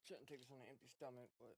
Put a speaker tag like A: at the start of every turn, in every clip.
A: Shouldn't take this on an empty stomach, but.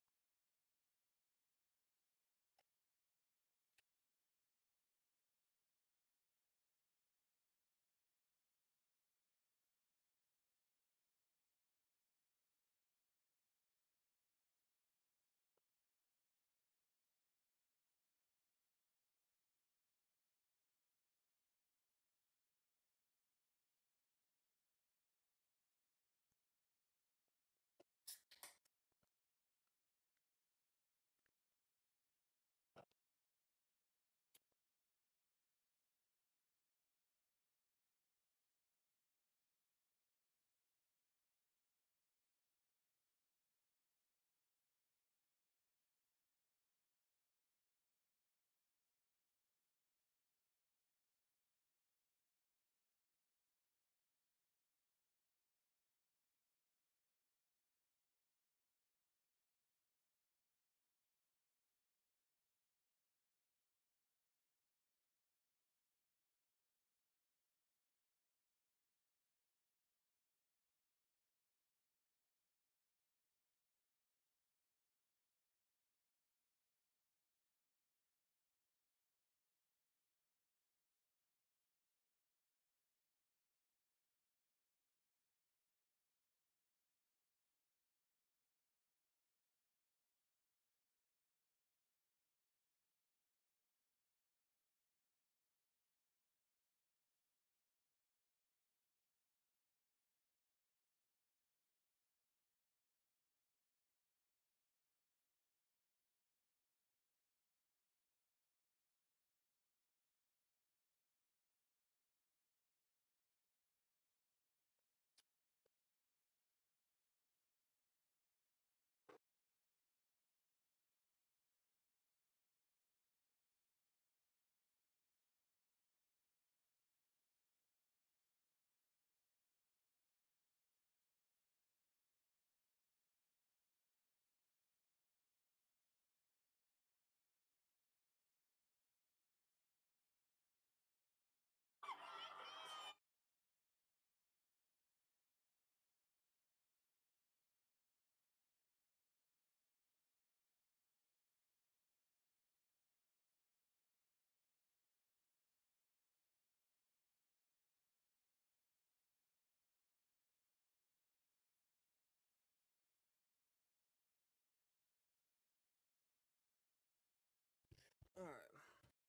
A: Alright.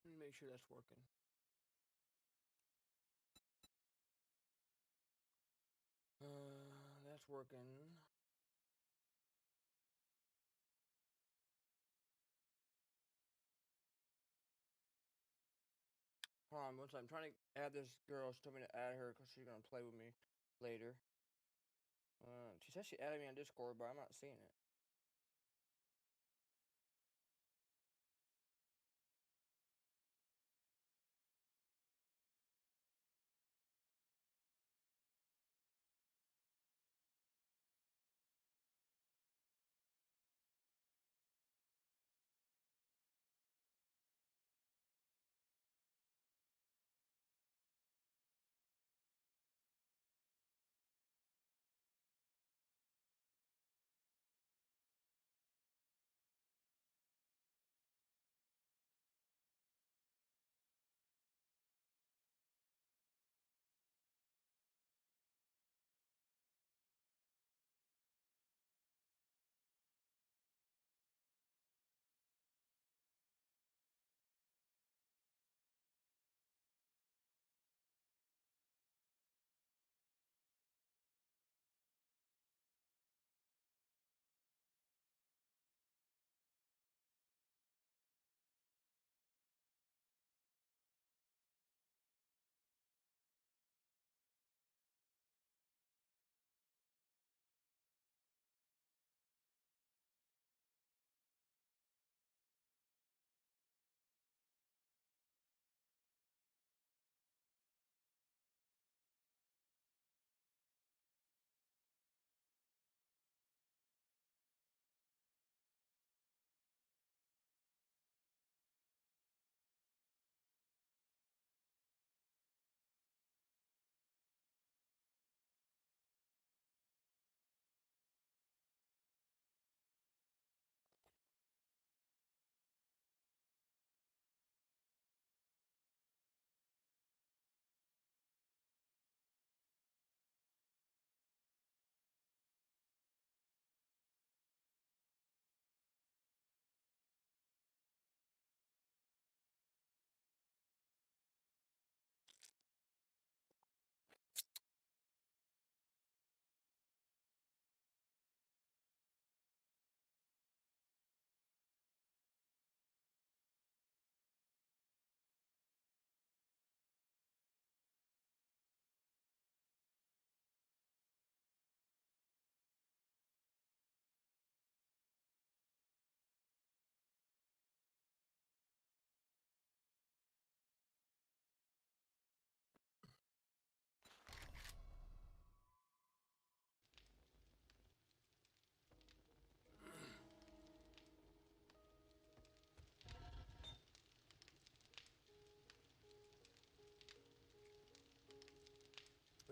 A: Let me make sure that's working. That's working. Hold on, once I'm trying to add this girl. She told me to add her because she's gonna play with me later. She said she added me on Discord, but I'm not seeing it.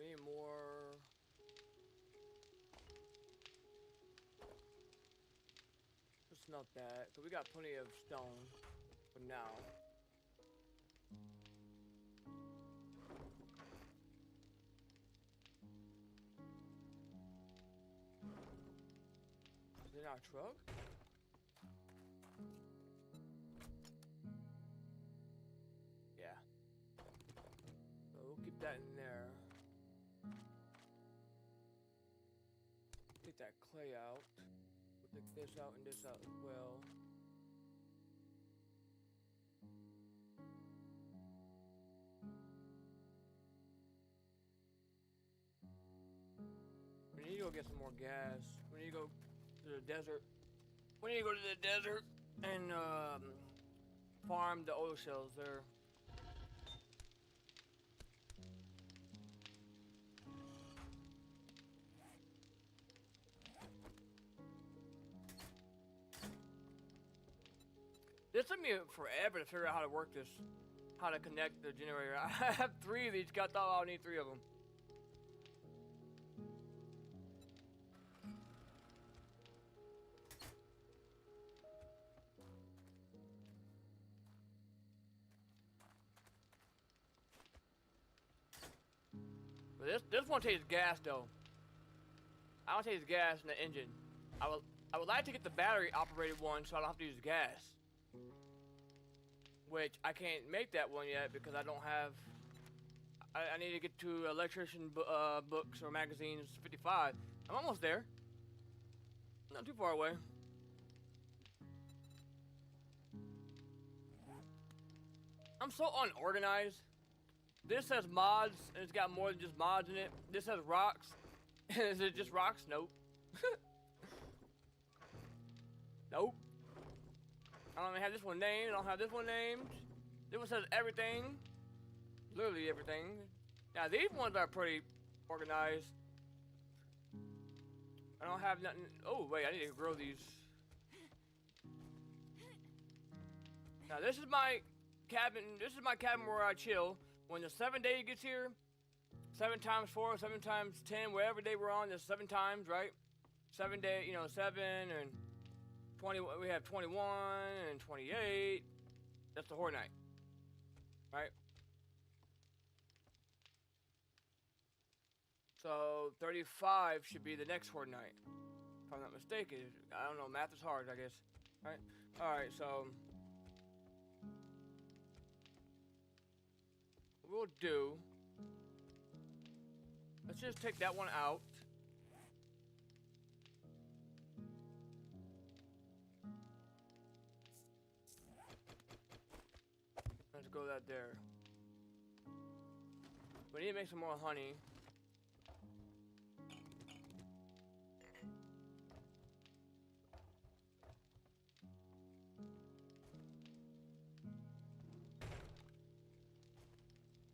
A: We need more. Let's smelt that, cause we got plenty of stone for now. Is it our truck? Yeah. So we'll keep that in there. Take that clay out. We'll take this out and this out as well. We need to go get some more gas. We need to go to the desert. We need to go to the desert and farm the oil shells there. This took me forever to figure out how to work this, how to connect the generator. I have 3 of these. I thought I'll need 3 of them. But this one tastes gas though. I don't taste gas in the engine. I would like to get the battery operated one so I don't have to use gas. Which I can't make that one yet because I don't have. I need to get to electrician books or magazines 55. I'm almost there. Not too far away. I'm so unorganized. This says mods, and it's got more than just mods in it. This says rocks. Is it just rocks? Nope. Nope. I don't even have this one named. I don't have this one named. This one says everything. Literally everything. Now these ones are pretty organized. I don't have nothing. Oh wait, I need to grow these. Now this is my cabin. This is my cabin where I chill. When the 7th day gets here, 7 times 4, 7 times 10, whatever day we're on, there's 7 times, right? 7 day, 7 and 20. We have 21 and 28. That's the horde night, right? So 35 should be the next horde night, if I'm not mistaken. I don't know. Math is hard, I guess. All right. All right. So we'll do. Let's just take that one out. Let's go that there. We need to make some more honey.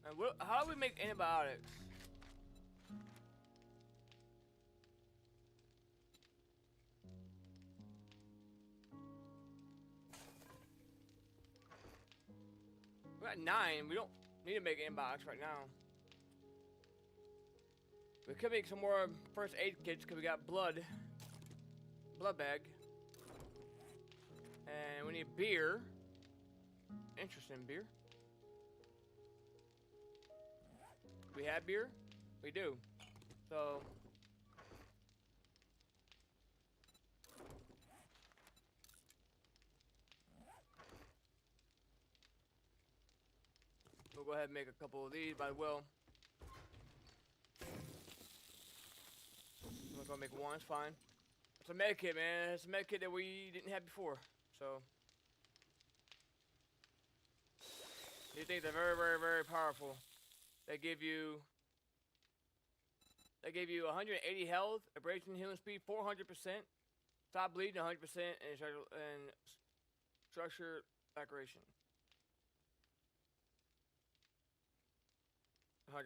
A: And how do we make antibiotics? We're at 9. We don't need to make antibiotics right now. We could make some more first aid kits because we got blood bag. And we need beer. Interesting, beer. We have beer? We do. So we'll go ahead and make a couple of these, but I will. I'm gonna make one, it's fine. It's a med kit, man. It's a med kit that we didn't have before. So these things are very, very, very powerful. They give you 180 health, abrasion healing speed 400%, stop bleeding 100%, and structure decoration 100%.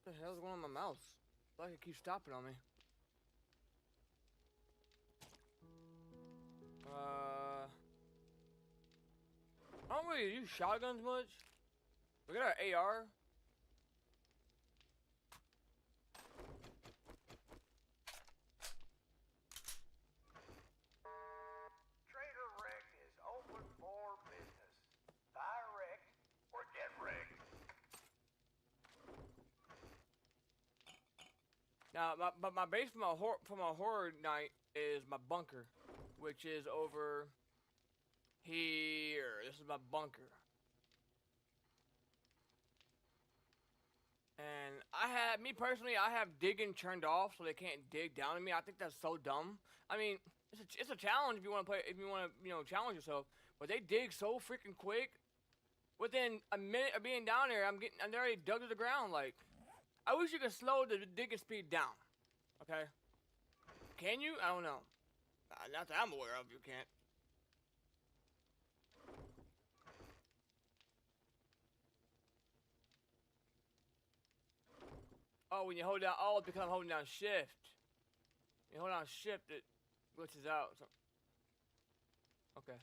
A: What the hell's going on in my mouse? It's like it keeps stopping on me. I don't really use shotguns much. We got our AR.
B: Trader Wrecked is open for business. Buy wrecked or get wrecked.
A: Now, my base for my horror night is my bunker, which is over here. This is my bunker. And me personally, I have digging turned off so they can't dig down on me. I think that's so dumb. I mean, it's a challenge if you want to play, if you want to, challenge yourself. But they dig so freaking quick. Within a minute of being down there, I'm already dug to the ground. Like, I wish you could slow the digging speed down. Okay? Can you? I don't know. Not that I'm aware of, you can't. Oh, when you hold down, it's because I'm holding down shift. You hold down shift, it glitches out. So. Okay.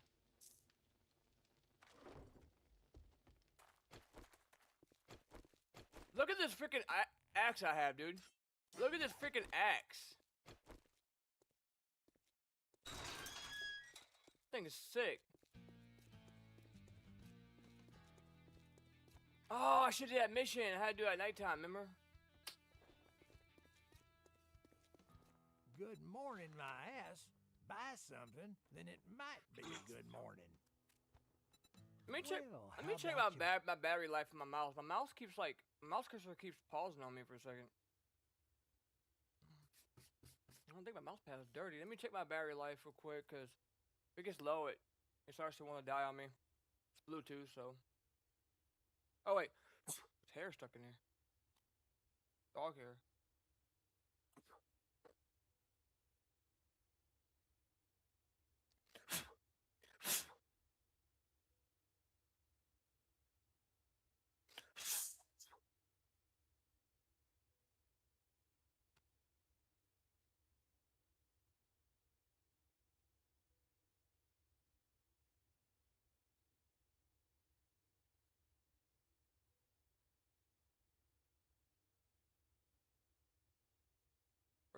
A: Look at this freaking axe I have, dude. Look at this freaking axe. This thing is sick. Oh, I should do that mission. I had to do it at nighttime, remember?
B: Good morning, my ass. Buy something, then it might be a good morning.
A: Let me check.
B: Well,
A: Let me check my battery life in my mouse. My mouse cursor keeps pausing on me for a second. I don't think my mouse pad is dirty. Let me check my battery life real quick, cause if it gets low, it starts to want to die on me. It's Bluetooth, so. Oh wait, there's hair stuck in here. Dog hair.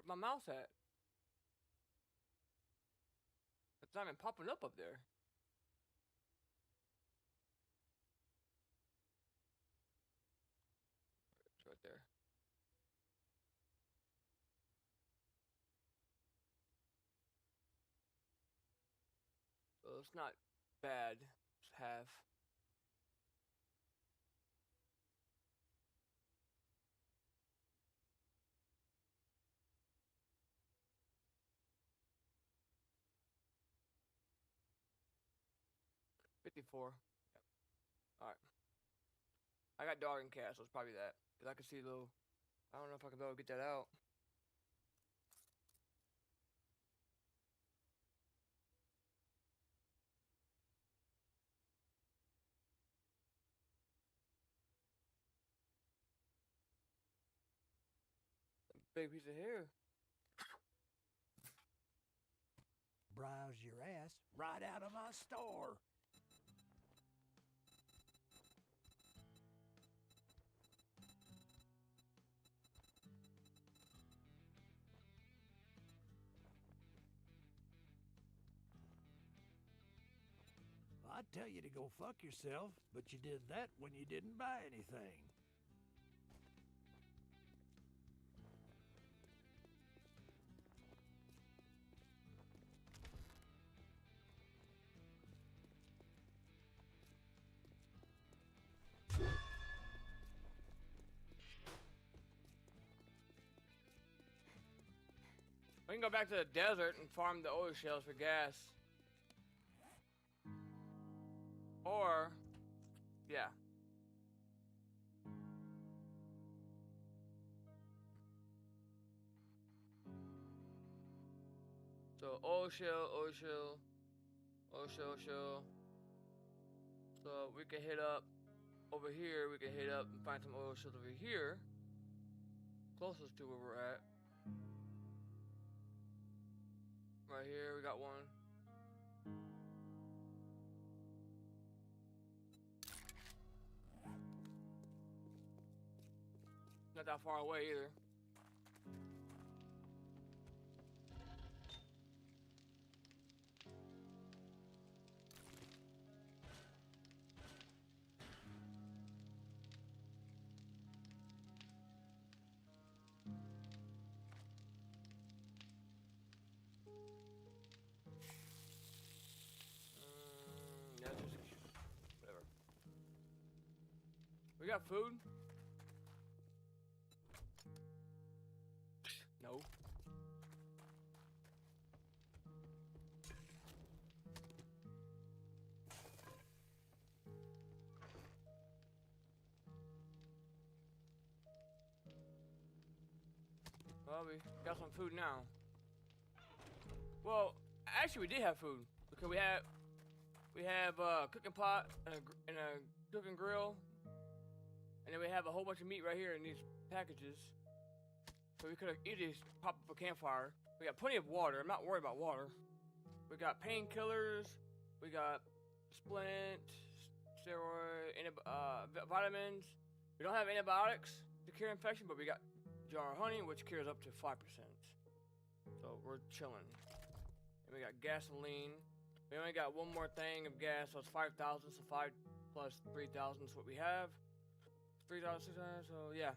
A: Where's my mouse at? It's not even popping up there. It's right there. Well, it's not bad. It's half. $54. Yep. Alright. I got dog and cat, so it's probably that. Because I can see little. I don't know if I can be able to get that out. Big piece of hair.
B: Browse your ass right out of my store. I'd tell you to go fuck yourself, but you did that when you didn't buy anything.
A: We can go back to the desert and farm the oil shells for gas. Or, yeah. So oil shell, oil shell, oil shell, shell. So we can hit up over here. We can hit up and find some oil shells over here, closest to where we're at. Right here, we got one. Not that far away either. Yeah, just whatever. We got food? No. Well, we got some food now. Well, actually, we did have food because we have a cooking pot and a cooking grill, and then we have a whole bunch of meat right here in these packages. So we could have easily popped up a campfire. We got plenty of water. I'm not worried about water. We got painkillers. We got splint, steroid, vitamins. We don't have antibiotics to cure infection, but we got jar of honey, which cures up to 5%. So we're chilling. And we got gasoline. We only got one more thing of gas, so it's 5,000. So 5 plus 3,000 is what we have. 3,600. So yeah,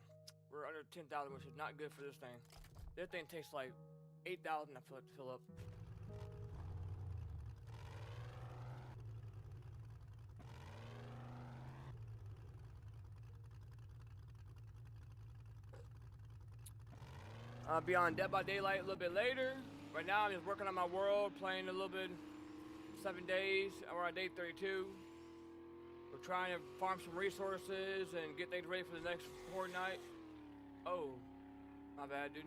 A: we're under 10,000, which is not good for this thing. This thing takes like 8,000 to fill up. I'll be on Dead by Daylight a little bit later. Right now, I'm just working on my world, playing a little bit. 7 days. We're on day 32. We're trying to farm some resources and get things ready for the next fortnight. Oh, my bad, dude.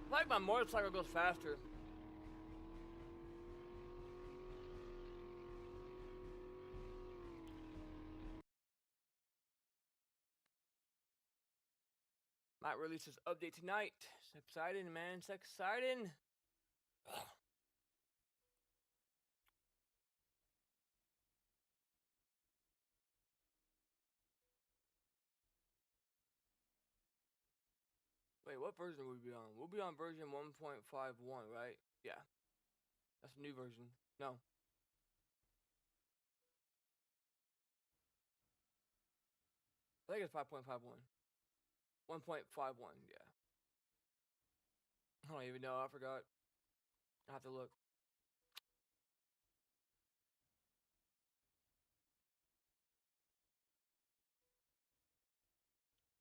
A: I like my motorcycle goes faster. Might release this update tonight. It's exciting, man. It's exciting. Wait, what version will we be on? We'll be on version 1.51, right? Yeah. That's a new version. No. I think it's 5.51. 1.51, yeah. I don't even know. I forgot. I have to look.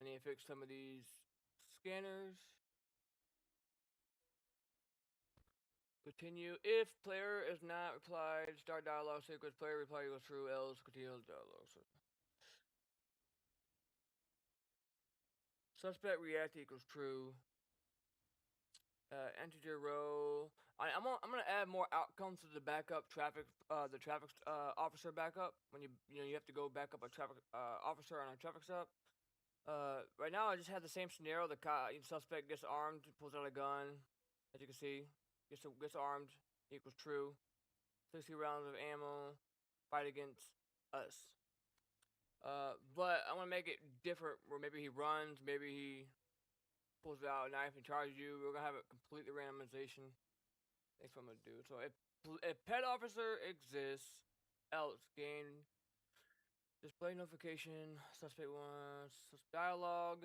A: I need to fix some of these scanners. Continue. If player is not replied, start dialogue sequence. Player reply equals true. Else continue dialogue. Suspect react equals true. Integer row. I'm gonna add more outcomes to the backup traffic. The traffic officer backup. When you have to go back up a traffic officer on a traffic stop. Right now I just have the same scenario. The suspect gets armed, pulls out a gun. As you can see, gets armed equals true. 60 rounds of ammo. Fight against us. But I want to make it different. Where maybe he runs, maybe he pulls out a knife and charges you. We're gonna have it completely randomization. That's what I'm gonna do. So if pet officer exists, else gain display notification. Suspect wants dialogue.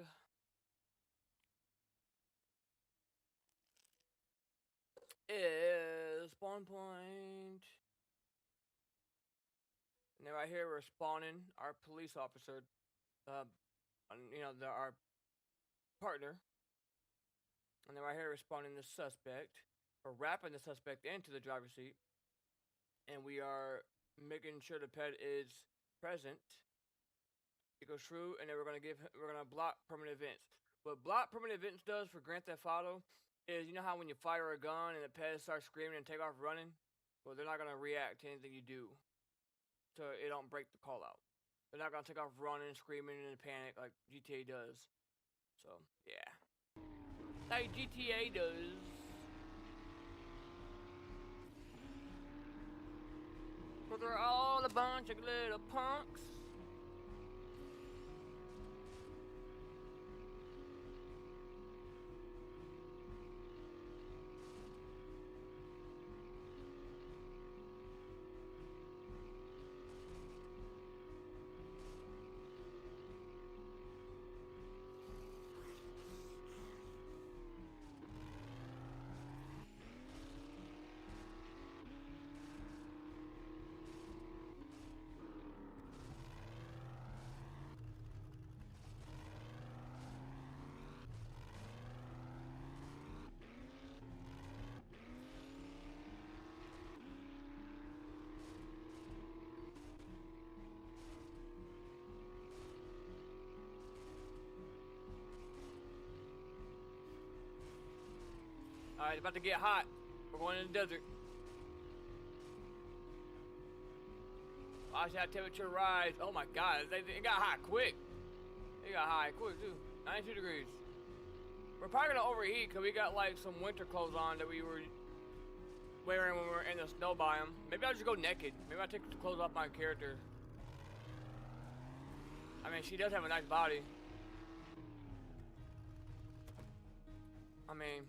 A: Is spawn point. And then right here we're spawning our police officer. Our partner. And then right here we're spawning the suspect. We're wrapping the suspect into the driver's seat. And we are making sure the pet is present. It goes true, and then we're gonna block permanent events. What block permanent events does for Grand Theft Auto is, you know how when you fire a gun and the pet starts screaming and take off running? Well, they're not gonna react to anything you do. So it don't break the call out. They're not gonna take off running, screaming in a panic like GTA does. So, yeah. Like GTA does. But they're all a bunch of little punks. Alright, about to get hot. We're going in the desert. Watch that temperature rise. Oh my god, it got hot quick. It got hot quick too. 92 degrees. We're probably gonna overheat because we got like some winter clothes on that we were wearing when we were in the snow biome. Maybe I'll just go naked. Maybe I'll take the clothes off my character. I mean, she does have a nice body. I mean...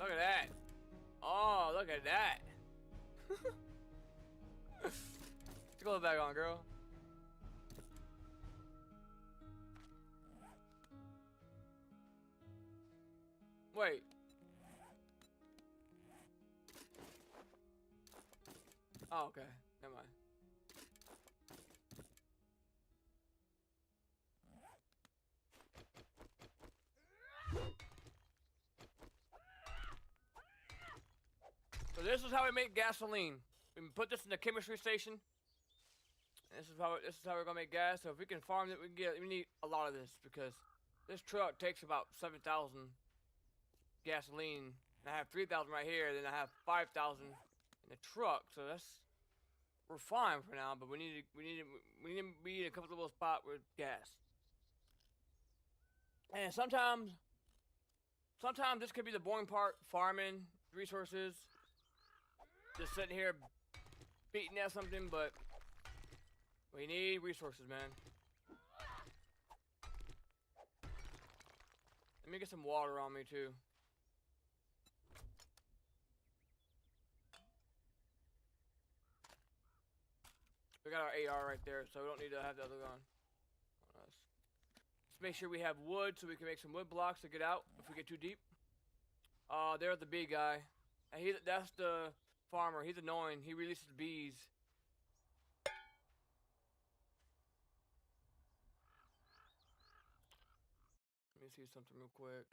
A: Look at that. Oh, look at that. Let's go back on, girl. Wait. Oh, okay. Never mind. So this is how we make gasoline. We put this in the chemistry station. And this is how we're gonna make gas. So if we can farm it, we need a lot of this because this truck takes about 7,000 gasoline. And I have 3,000 right here. Then I have 5,000 in the truck. So we're fine for now. But we need to be in a comfortable spot with gas. And sometimes this could be the boring part, farming resources. Just sitting here beating at something, but we need resources, man. Let me get some water on me too. We got our AR right there, so we don't need to have the other gun. Let's make sure we have wood so we can make some wood blocks to get out if we get too deep. There's the bee guy. And that's the farmer. He's annoying. He releases bees. Let me see something real quick.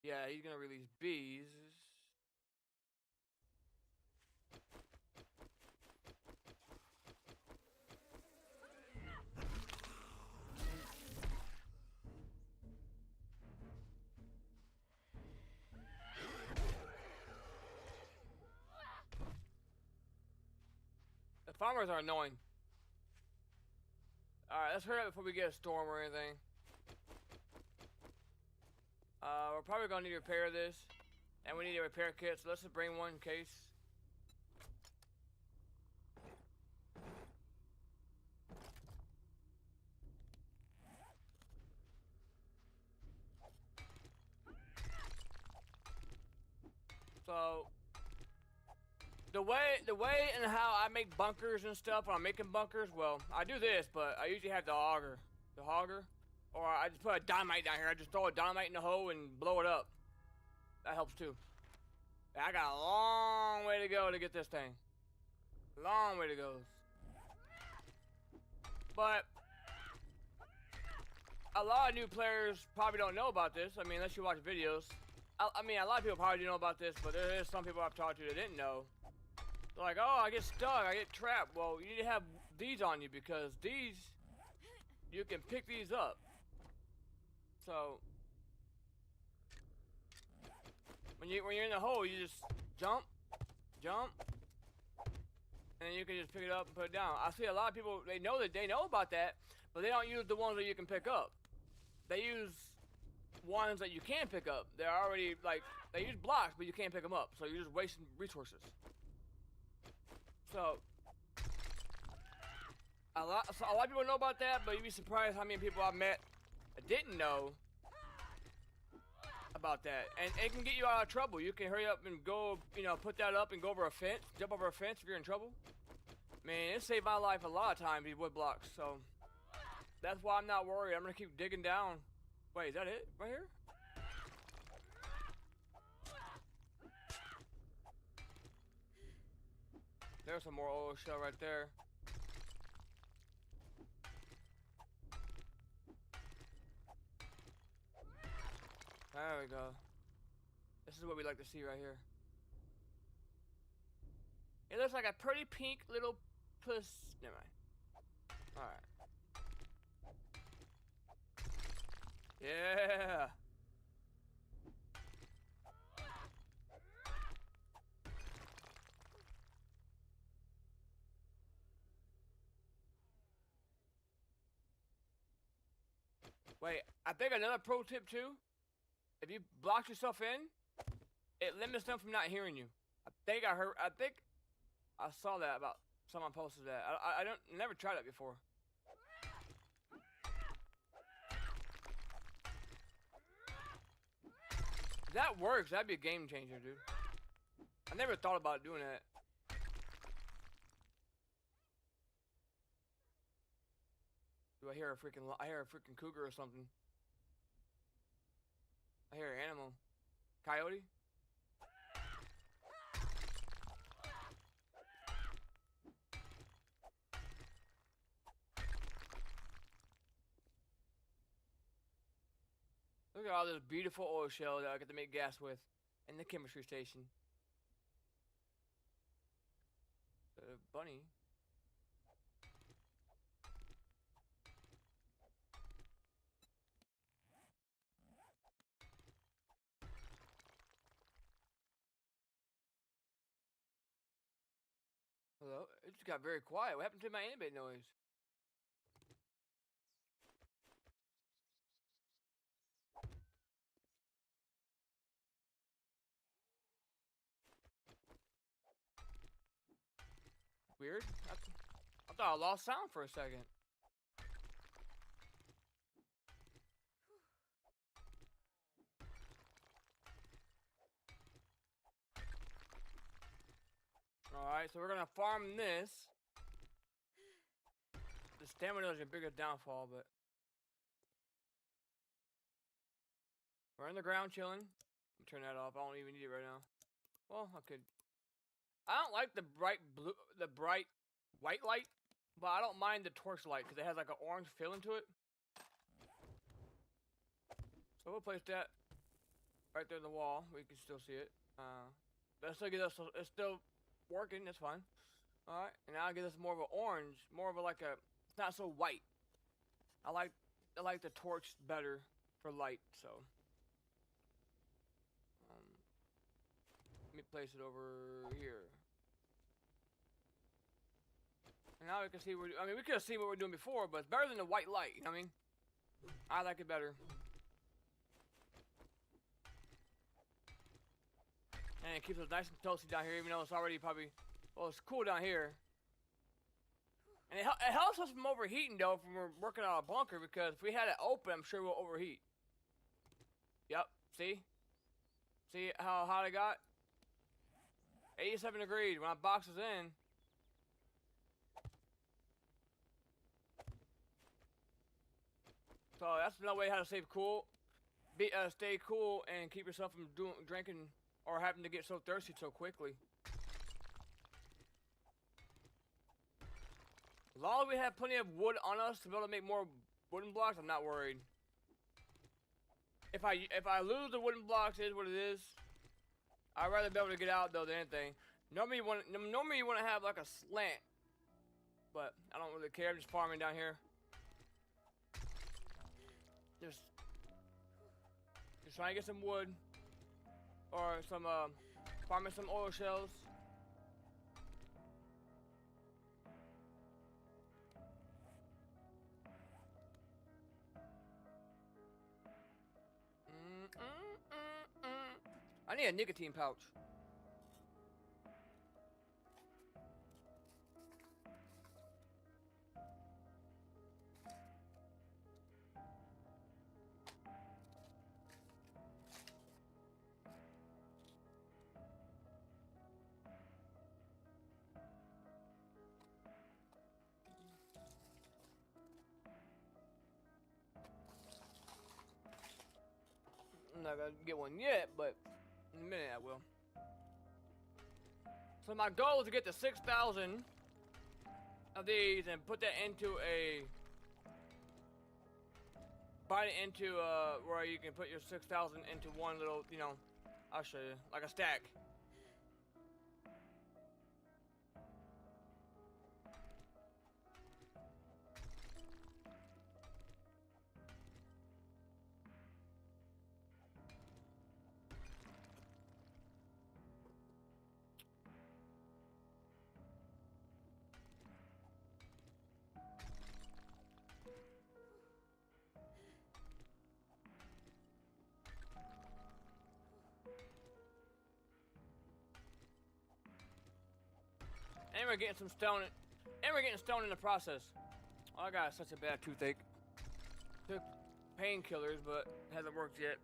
A: Yeah, he's gonna release bees. The farmers are annoying. Alright, let's hurry up before we get a storm or anything. We're probably gonna need to repair this. And we need a repair kit, so let's just bring one in case. So the way and how I make bunkers and stuff when I'm making bunkers, well, I do this, but I usually have the auger. Or I just put a dynamite down here. I just throw a dynamite in the hole and blow it up. That helps too. I got a long way to go to get this thing. Long way to go. But a lot of new players probably don't know about this. I mean, unless you watch videos. I mean, a lot of people probably do know about this, but there is some people I've talked to that didn't know. Like, oh, I get stuck, I get trapped. Well, you need to have these on you because these, you can pick these up. So, when you're in the hole, you just jump, and then you can just pick it up and put it down. I see a lot of people, they know about that, but they don't use the ones that you can pick up. They use ones that you can pick up. They're already, like, they use blocks, but you can't pick them up. So you're just wasting resources. So, a lot of people know about that, but you'd be surprised how many people I've met that didn't know about that. And it can get you out of trouble. You can hurry up and go, you know, put that up and go over a fence, jump over a fence if you're in trouble. Man, it saved my life a lot of times, these wood blocks. So, that's why I'm not worried. I'm gonna keep digging down. Wait, is that it? Right here? There's some more oil shell right there. There we go. This is what we like to see right here. It looks like a pretty pink little puss. Never mind. Alright. Yeah. Wait, I think another pro tip too. If you block yourself in, it limits them from not hearing you. I think I saw that about someone posted that. I don't never tried that before. If that works, that'd be a game changer, dude. I never thought about doing that. Do I hear a freaking cougar or something? I hear an animal. Coyote? Look at all this beautiful oil shell that I get to make gas with in the chemistry station. Bunny. Hello? It just got very quiet. What happened to my ambient noise? Weird. I thought I lost sound for a second. Alright, so we're gonna farm this. The stamina is your biggest downfall, but we're in the ground chilling. Turn that off. I don't even need it right now. Well, I could. I don't like the bright white light, but I don't mind the torch light because it has like an orange feeling to it. So we'll place that right there in the wall. We can still see it. That's still get us. It's still working. That's fine. All right, and now I get us more of an orange, more of a like a. It's not so white. I like the torch better for light. So let me place it over here. And now we can see I mean, we could have seen what we're doing before, but it's better than the white light, you know what I mean? I like it better. And it keeps us nice and toasty down here, even though it's already probably, well, it's cool down here. And it helps us from overheating, though, when we're working on a bunker, because if we had it open, I'm sure we'll overheat. Yep, see? See how hot it got? 87 degrees when I box this in. So that's another way how to stay cool and keep yourself from drinking or having to get so thirsty so quickly. As long as we have plenty of wood on us to be able to make more wooden blocks, I'm not worried. If I lose the wooden blocks, it is what it is. I'd rather be able to get out though than anything. Normally you want to have like a slant, but I don't really care. I'm just farming down here. Just trying to get some wood or some farming some oil shells. I need a nicotine pouch. I'm not gonna get one yet, but in a minute I will. So my goal is to get to 6,000 of these and put that into a bind it into where you can put your 6,000 into one little, you know, I'll show you, like a stack. And we're getting some stone, and we're getting stone in the process. Oh, I got such a bad toothache. Took painkillers, but it hasn't worked yet.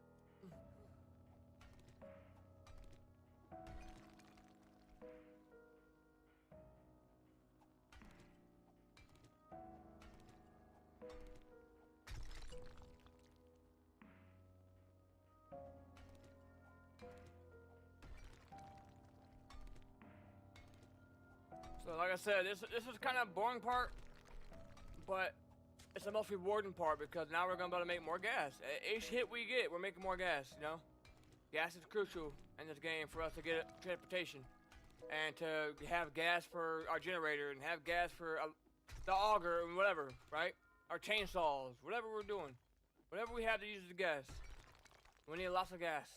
A: So like I said, this is kind of a boring part, but it's the most rewarding part because now we're gonna be able to make more gas. Each hit we get, we're making more gas, you know? Gas is crucial in this game for us to get transportation and to have gas for our generator and have gas for the auger and whatever, right? Our chainsaws, whatever we're doing. Whatever we have to use the gas. We need lots of gas.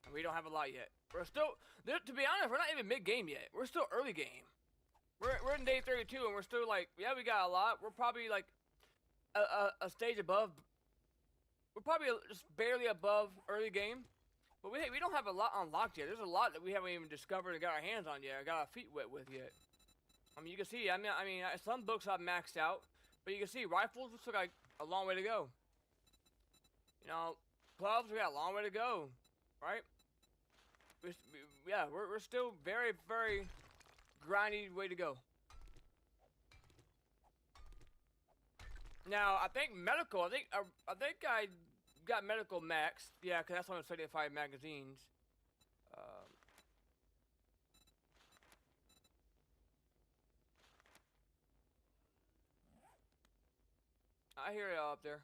A: And we don't have a lot yet. We're still, to be honest, we're not even mid-game yet. We're still early game. We're in day 32 and we're still like, yeah, we got a lot. We're probably like a stage above. We're probably just barely above early game. But we don't have a lot unlocked yet. There's a lot that we haven't even discovered and got our hands on yet. Got our feet wet with yet. I mean, you can see, I mean, some books I've maxed out. But you can see, rifles still got a long way to go. You know, gloves, we got a long way to go. Right? Yeah, we're still very, very grindy way to go. Now, I think medical, I think I got medical maxed. Yeah, because that's on 75 magazines. I hear y'all up there.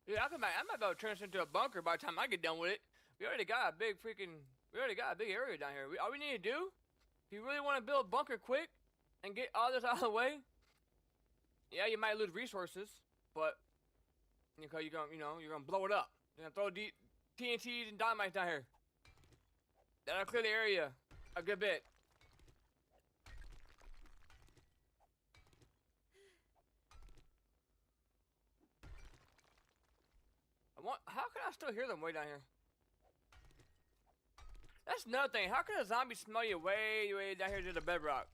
A: Yeah, I might be able to turn this into a bunker by the time I get done with it. We already got a big area down here. All we need to do, if you really want to build a bunker quick and get all this out of the way, yeah, you might lose resources, but because you're gonna blow it up. You're gonna throw TNTs and dynamite down here. That'll clear the area a good bit. How can I still hear them way down here? That's another thing. How can a zombie smell you way down here to the bedrock?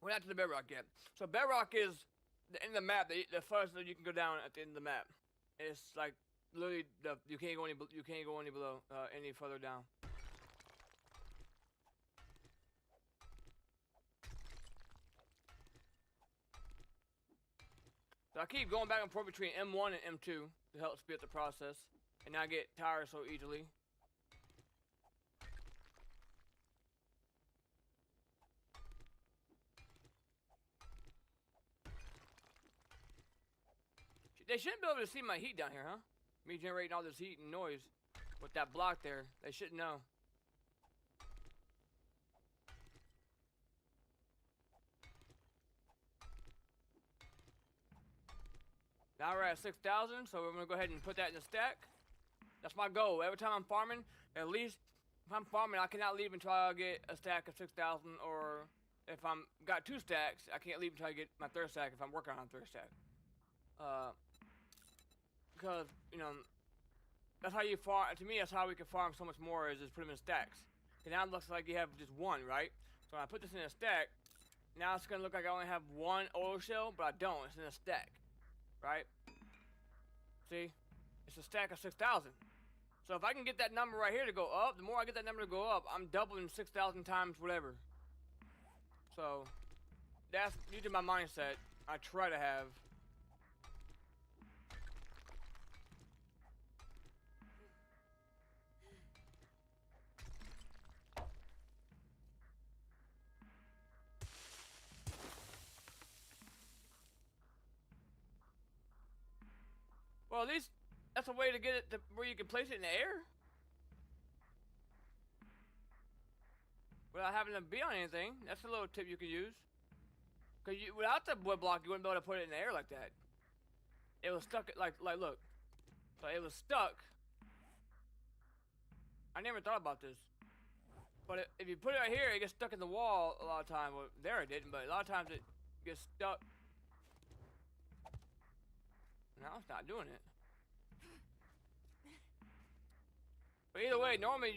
A: We're not to the bedrock yet. So bedrock is the end of the map. The first that you can go down at the end of the map. It's like literally you can't go any below any further down. So I keep going back and forth between M1 and M2 to help speed up the process and not get tired so easily. They shouldn't be able to see my heat down here, huh? Me generating all this heat and noise with that block there. They shouldn't know. Now we're at 6,000, so we're gonna go ahead and put that in the stack. That's my goal. Every time I'm farming, at least if I'm farming, I cannot leave until I get a stack of 6,000, or if I'm got 2 stacks, I can't leave until I get my 3rd stack if I'm working on a 3rd stack. Because, you know, that's how you farm. To me, that's how we can farm so much more, is just put them in stacks. And now it looks like you have just 1, right? So when I put this in a stack, now it's gonna look like I only have 1 oil shell, but I don't. It's in a stack, right? See? It's a stack of 6,000. So if I can get that number right here to go up, the more I get that number to go up, I'm doubling 6,000 times whatever. So that's usually my mindset. I try to have. Well, at least that's a way to get it to where you can place it in the air without having to be on anything. That's a little tip you can use. Cause without the wood block, you wouldn't be able to put it in the air like that. It was stuck. Like look. So it was stuck. I never thought about this. But if you put it right here, it gets stuck in the wall a lot of times. Well, there it didn't, but a lot of times it gets stuck. Now it's not doing it. But either way, normally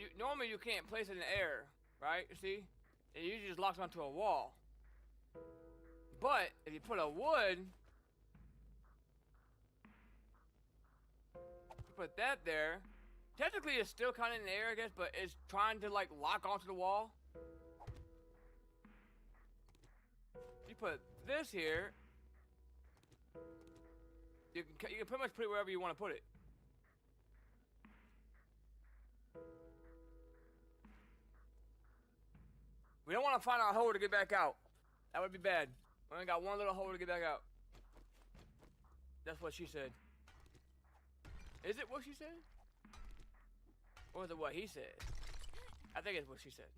A: you can't place it in the air, right? You see? It usually just locks onto a wall. But if you put a wood, you put that there. Technically, it's still kind of in the air, I guess, but it's trying to like lock onto the wall. You put this here. You can pretty much put it wherever you want to put it. We don't want to find our hole to get back out. That would be bad. We only got 1 little hole to get back out. That's what she said. Is it what she said? Or is it what he said? I think it's what she said.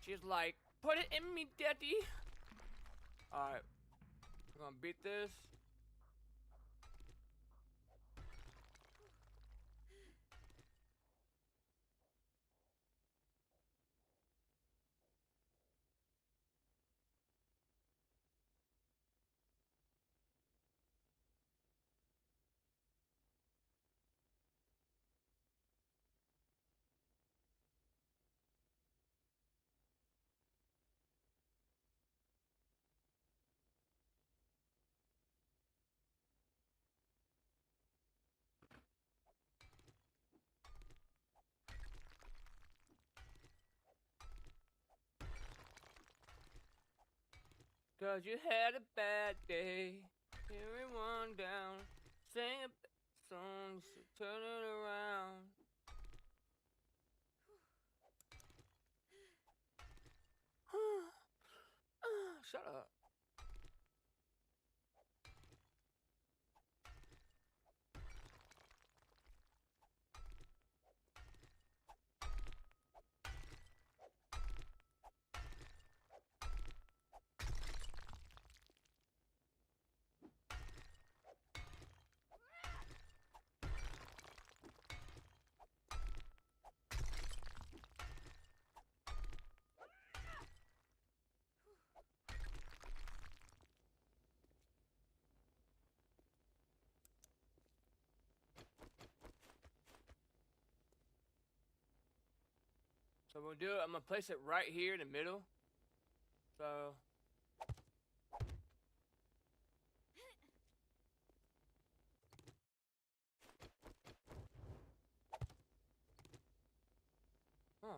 A: She's like, put it in me, daddy. Alright. We're gonna beat this. Cause you had a bad day, everyone down, sing a song, so turn it around. Shut up. So we'll do it. I'm gonna place it right here in the middle. So. Huh.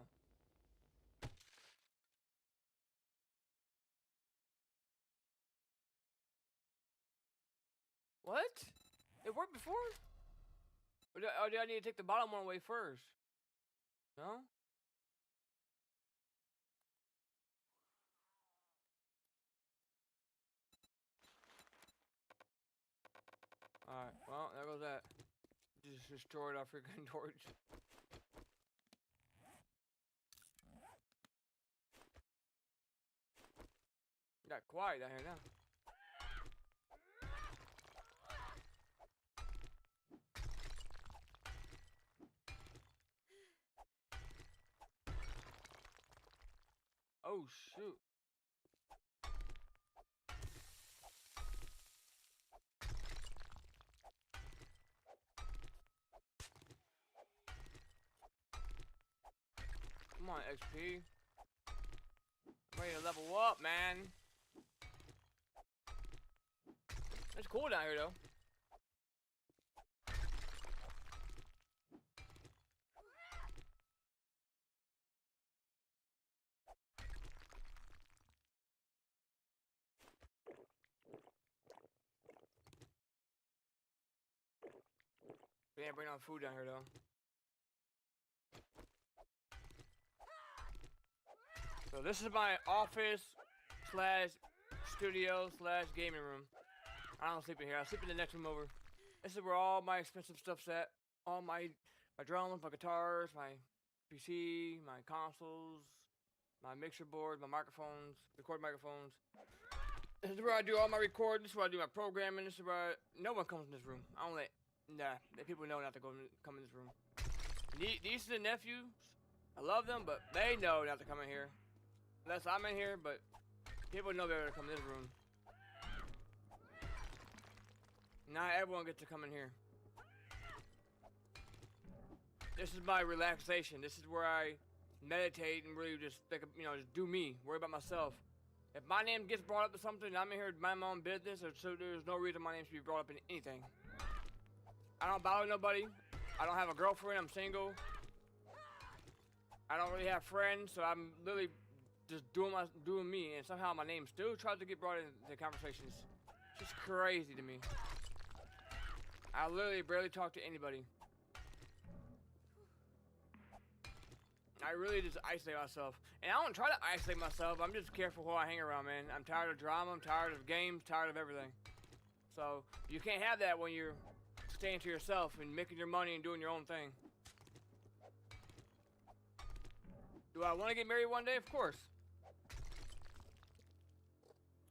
A: What? It worked before? Or do I need to take the bottom one away first? No? Alright, well, there goes that. Just destroyed our freaking torch. Got quiet down here now. Oh shoot. Come on, XP. I'm ready to level up, man. It's cool down here, though. We ain't bring on food down here, though. So this is my office slash studio slash gaming room. I don't sleep in here. I sleep in the next room over. This is where all my expensive stuff's at. All my drums, my guitars, my PC, my consoles, my mixer board, my microphones, record microphones. This is where I do all my recording. This is where I do my programming. This is where no one comes in this room. I don't let people know not to come in this room. These are the nephews. I love them, but they know not to come in here. Unless I'm in here, but people know they're gonna come in this room. Not everyone gets to come in here. This is my relaxation. This is where I meditate and really just think of, just do me, worry about myself. If my name gets brought up to something and I'm in here to mind my own business, so there's no reason my name should be brought up in anything. I don't bother nobody. I don't have a girlfriend. I'm single. I don't really have friends, so I'm literally just doing me, and somehow my name still tries to get brought into conversations. It's just crazy to me. I literally barely talk to anybody. I really just isolate myself. And I don't try to isolate myself. I'm just careful who I hang around, man. I'm tired of drama. I'm tired of games. Tired of everything. So you can't have that when you're staying to yourself and making your money and doing your own thing. Do I want to get married one day? Of course.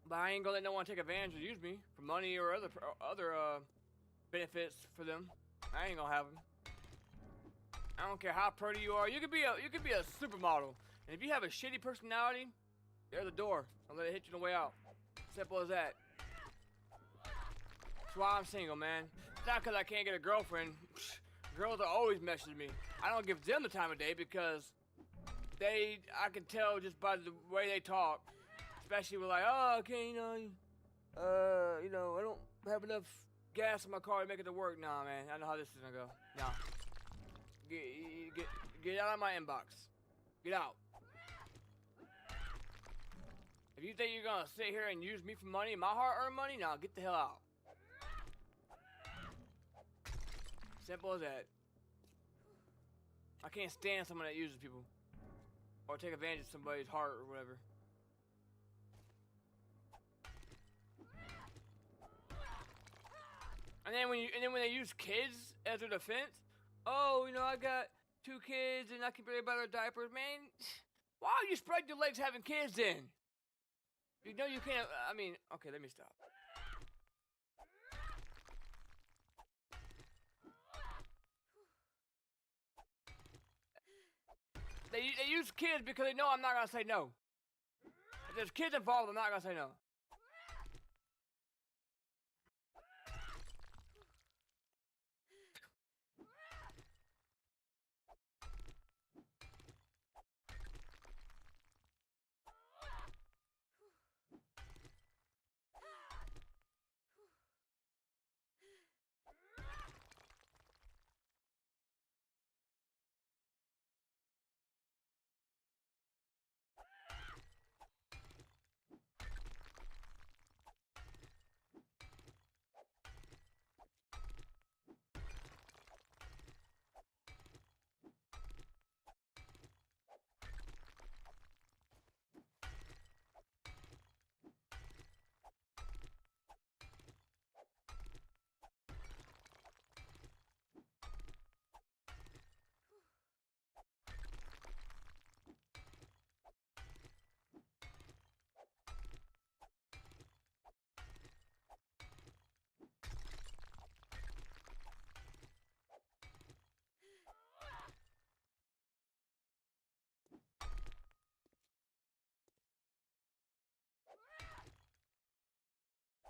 A: But I ain't gonna let no one take advantage or use me for money or other benefits for them. I ain't gonna have them. I don't care how pretty you are. You could be a supermodel, and if you have a shitty personality, there's the door. I'll let it hit you on the way out. Simple as that. That's why I'm single, man. It's not because I can't get a girlfriend. Girls are always messaging me. I don't give them the time of day because I can tell just by the way they talk. Especially with like, oh, okay, I don't have enough gas in my car to make it to work. Nah, man, I know how this is gonna go. Nah. Get out of my inbox. Get out. If you think you're gonna sit here and use me for money, my hard-earned money, nah, get the hell out. Simple as that. I can't stand someone that uses people or take advantage of somebody's heart or whatever. And then when they use kids as their defense, oh, I got 2 kids and I can barely buy their diapers, man. Why are you spread your legs having kids then? You know you can't. I mean, okay, let me stop. They use kids because they know I'm not gonna say no. If there's kids involved, I'm not gonna say no.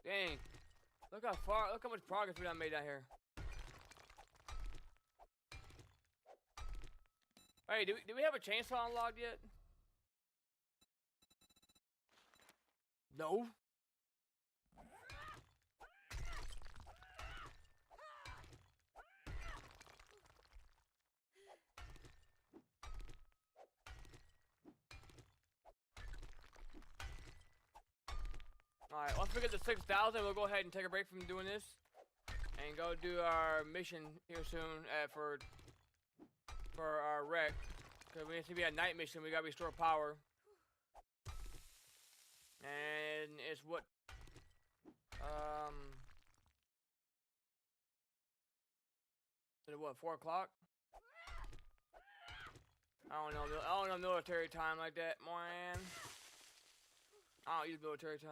A: Dang. Look how much progress we done made out here. Hey, do we have a chainsaw unlocked yet? No. Alright, once we get to 6,000, we'll go ahead and take a break from doing this. And go do our mission here soon for our wreck. Because we need to be a night mission, we gotta restore power. And it's what? Is it what, 4 o'clock? I don't know military time like that, man. I don't use military time.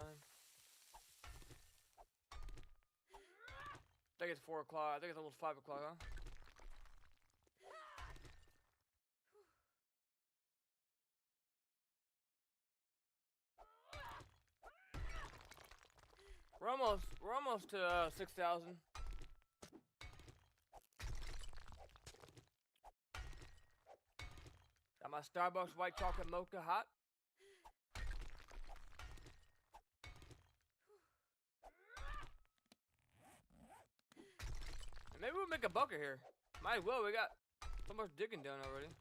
A: I think it's 4 o'clock. I think it's almost 5 o'clock, huh? We're almost to 6,000. Got my Starbucks white chocolate mocha hot. And maybe we'll make a bucket here. Might as well, we got so much digging done already.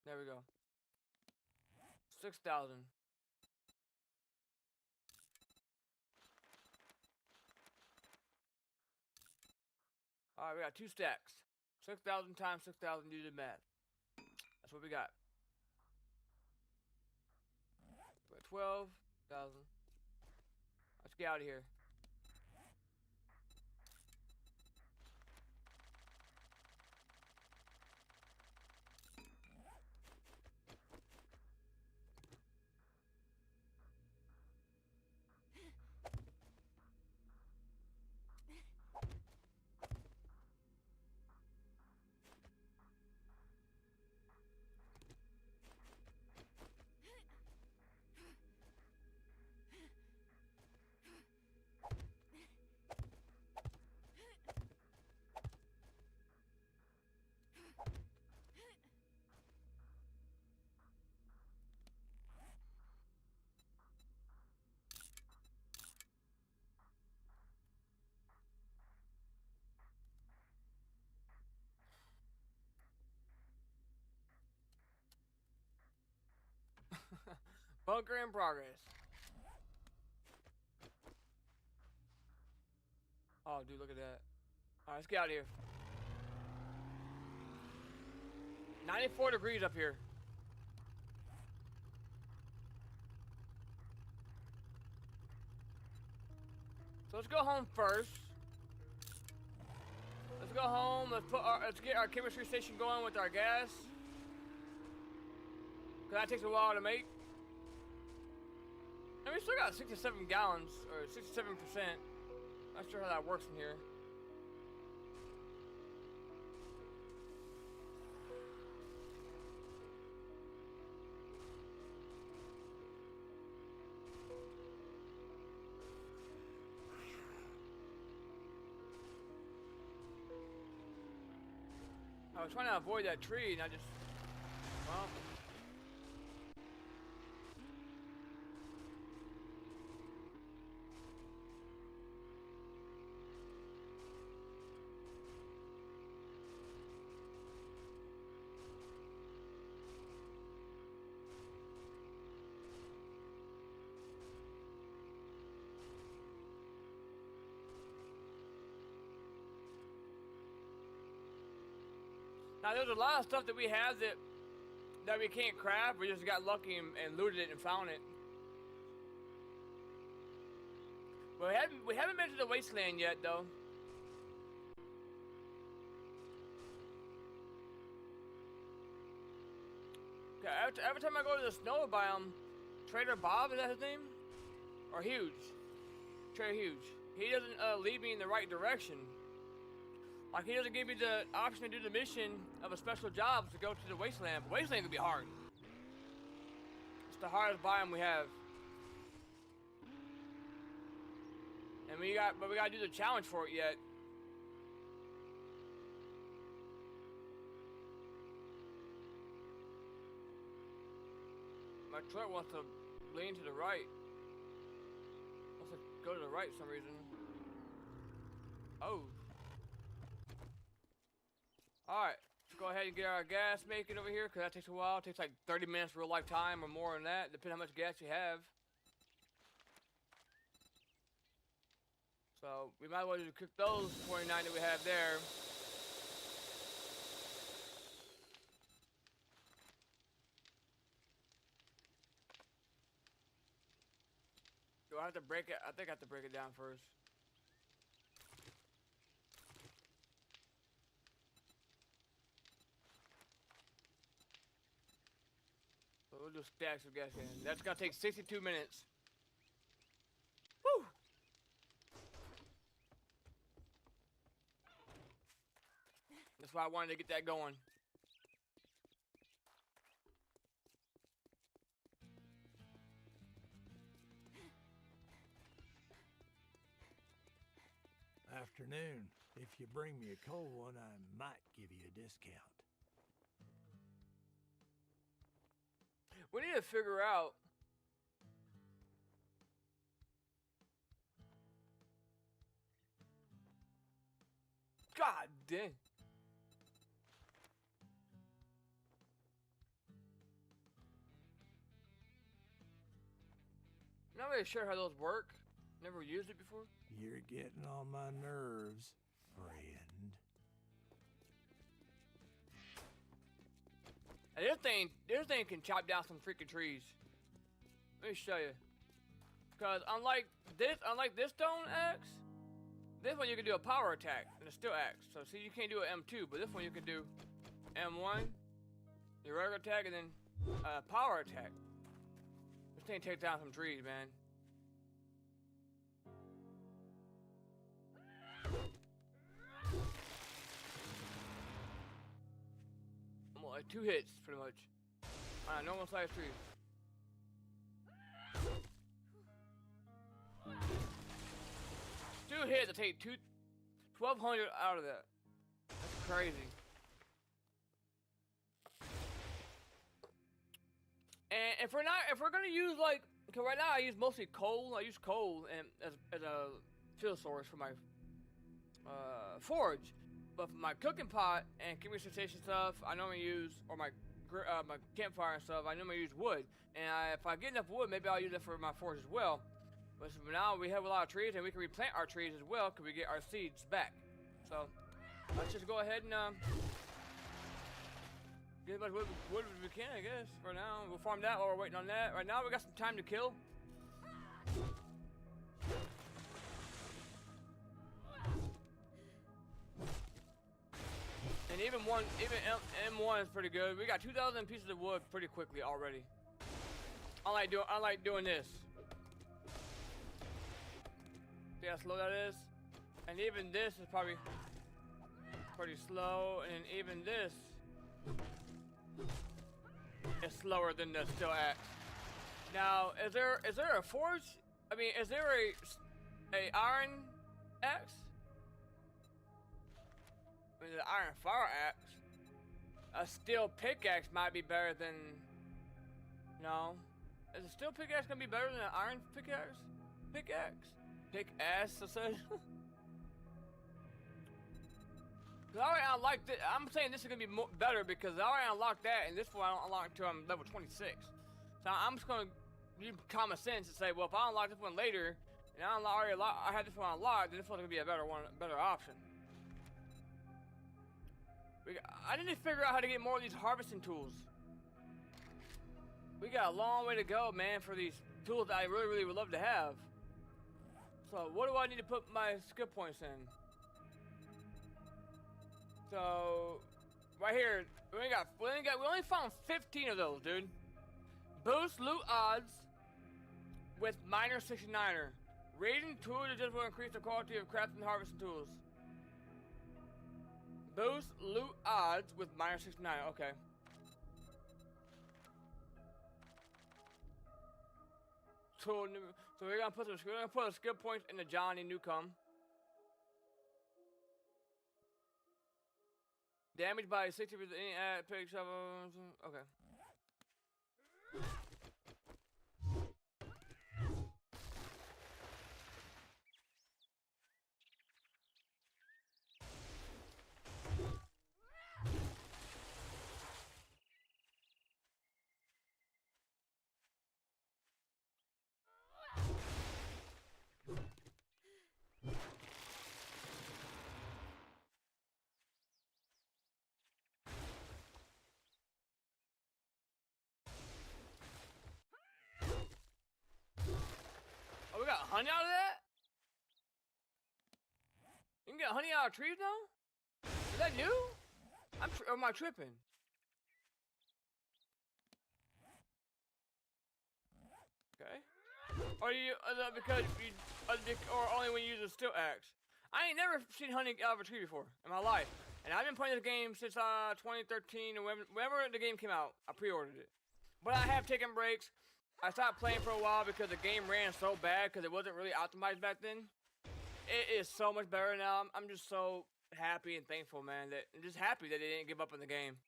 A: There we go. 6,000. Alright, we got 2 stacks. 6,000 times 6,000, do the math. That's what we got. We're at 12,000. Let's get out of here. Bunker in progress. Oh, dude, look at that. Alright, let's get out of here. 94 degrees up here. So let's go home first. Let's go home. Let's get our chemistry station going with our gas. Cause that takes a while to make. And we still got 67 gallons, or 67%. Not sure how that works in here. I was trying to avoid that tree, and I just, well. Now there's a lot of stuff that we have that we can't craft. We just got lucky and looted it and found it. But we haven't been to the wasteland yet, though. Okay, every time I go to the snow biome, Trader Bob, is that his name? Or Huge? Trader Huge. He doesn't lead me in the right direction. Like, he doesn't give me the option to do the mission of a special job to go to the wasteland. But wasteland could be hard. the hardest biome we have. And but we gotta do the challenge for it yet. My truck wants to lean to the right. Wants to go to the right for some reason. Oh. Alright, let's go ahead and get our gas making over here, because that takes a while. It takes like 30 minutes real life time or more than that, depending on how much gas you have. So, we might as well just cook those 29 that we have there. Do I have to break it? I think I have to break it down first. So we'll do stacks of gas cans. That's gonna take 62 minutes. Woo! That's why I wanted to get that going.
C: Afternoon. If you bring me a cold one, I might give you a discount.
A: We need to figure out God dang. Not really sure how those work. Never used it before.
C: You're getting on my nerves, friend.
A: And this thing can chop down some freaking trees. Let me show you. Cause unlike this stone axe, this one you can do a power attack and a steel axe. So see, you can't do an M2, but this one you can do M1, your regular attack, and then power attack. This thing takes down some trees, man. Almost like 2 hits, pretty much. Alright, normal size trees. Two hits to take 1,200 out of that. That's crazy. And if we're gonna use like, cause right now I use mostly coal. I use coal and as a fuel source for my forge. But for my cooking pot and keeping sensation stuff, I normally use, or my campfire and stuff, I normally use wood. And if I get enough wood, maybe I'll use it for my forge as well. But now we have a lot of trees, and we can replant our trees as well, because we get our seeds back. So let's just go ahead and get as much wood as we can, I guess. For now, we'll farm that while we're waiting on that. Right now, we got some time to kill. And even M1 is pretty good. We got 2,000 pieces of wood pretty quickly already. I like doing this. See how slow that is? And even this is probably pretty slow, and even this is slower than the steel axe. Now, is there a forge? I mean, is there a iron axe? I mean, the iron fire axe. A steel pickaxe might be better than. No, is a steel pickaxe gonna be better than an iron pickaxe? Pickaxe, I said. Cause I already unlocked it. I'm saying this is gonna be better because I already unlocked that, and this one I don't unlock until I'm level 26. So I'm just gonna use common sense and say, well, if I unlock this one later, and I had this one unlocked, then this one's gonna be a better option. I need to figure out how to get more of these harvesting tools. We got a long way to go, man, for these tools that I really, really would love to have. So what do I need to put my skill points in? So right here, we only found 15 of those, dude. Boost loot odds with minor 69er. Raiding tools just will increase the quality of crafting and harvesting tools. Boost loot odds with minor 69. Okay. So we're gonna put skill points into Johnny Newcomb. Damage by 60% any pick shovel. Okay. Oh, we got honey out of that? You can get honey out of trees now? Is that new? Or am I tripping? Okay. Or only when you use a steel axe. I ain't never seen honey out of a tree before in my life. And I've been playing this game since 2013 or whenever the game came out. I pre-ordered it. But I have taken breaks. I stopped playing for a while because the game ran so bad because it wasn't really optimized back then. It is so much better now. I'm just so happy and thankful, man. I'm just happy that they didn't give up on the game.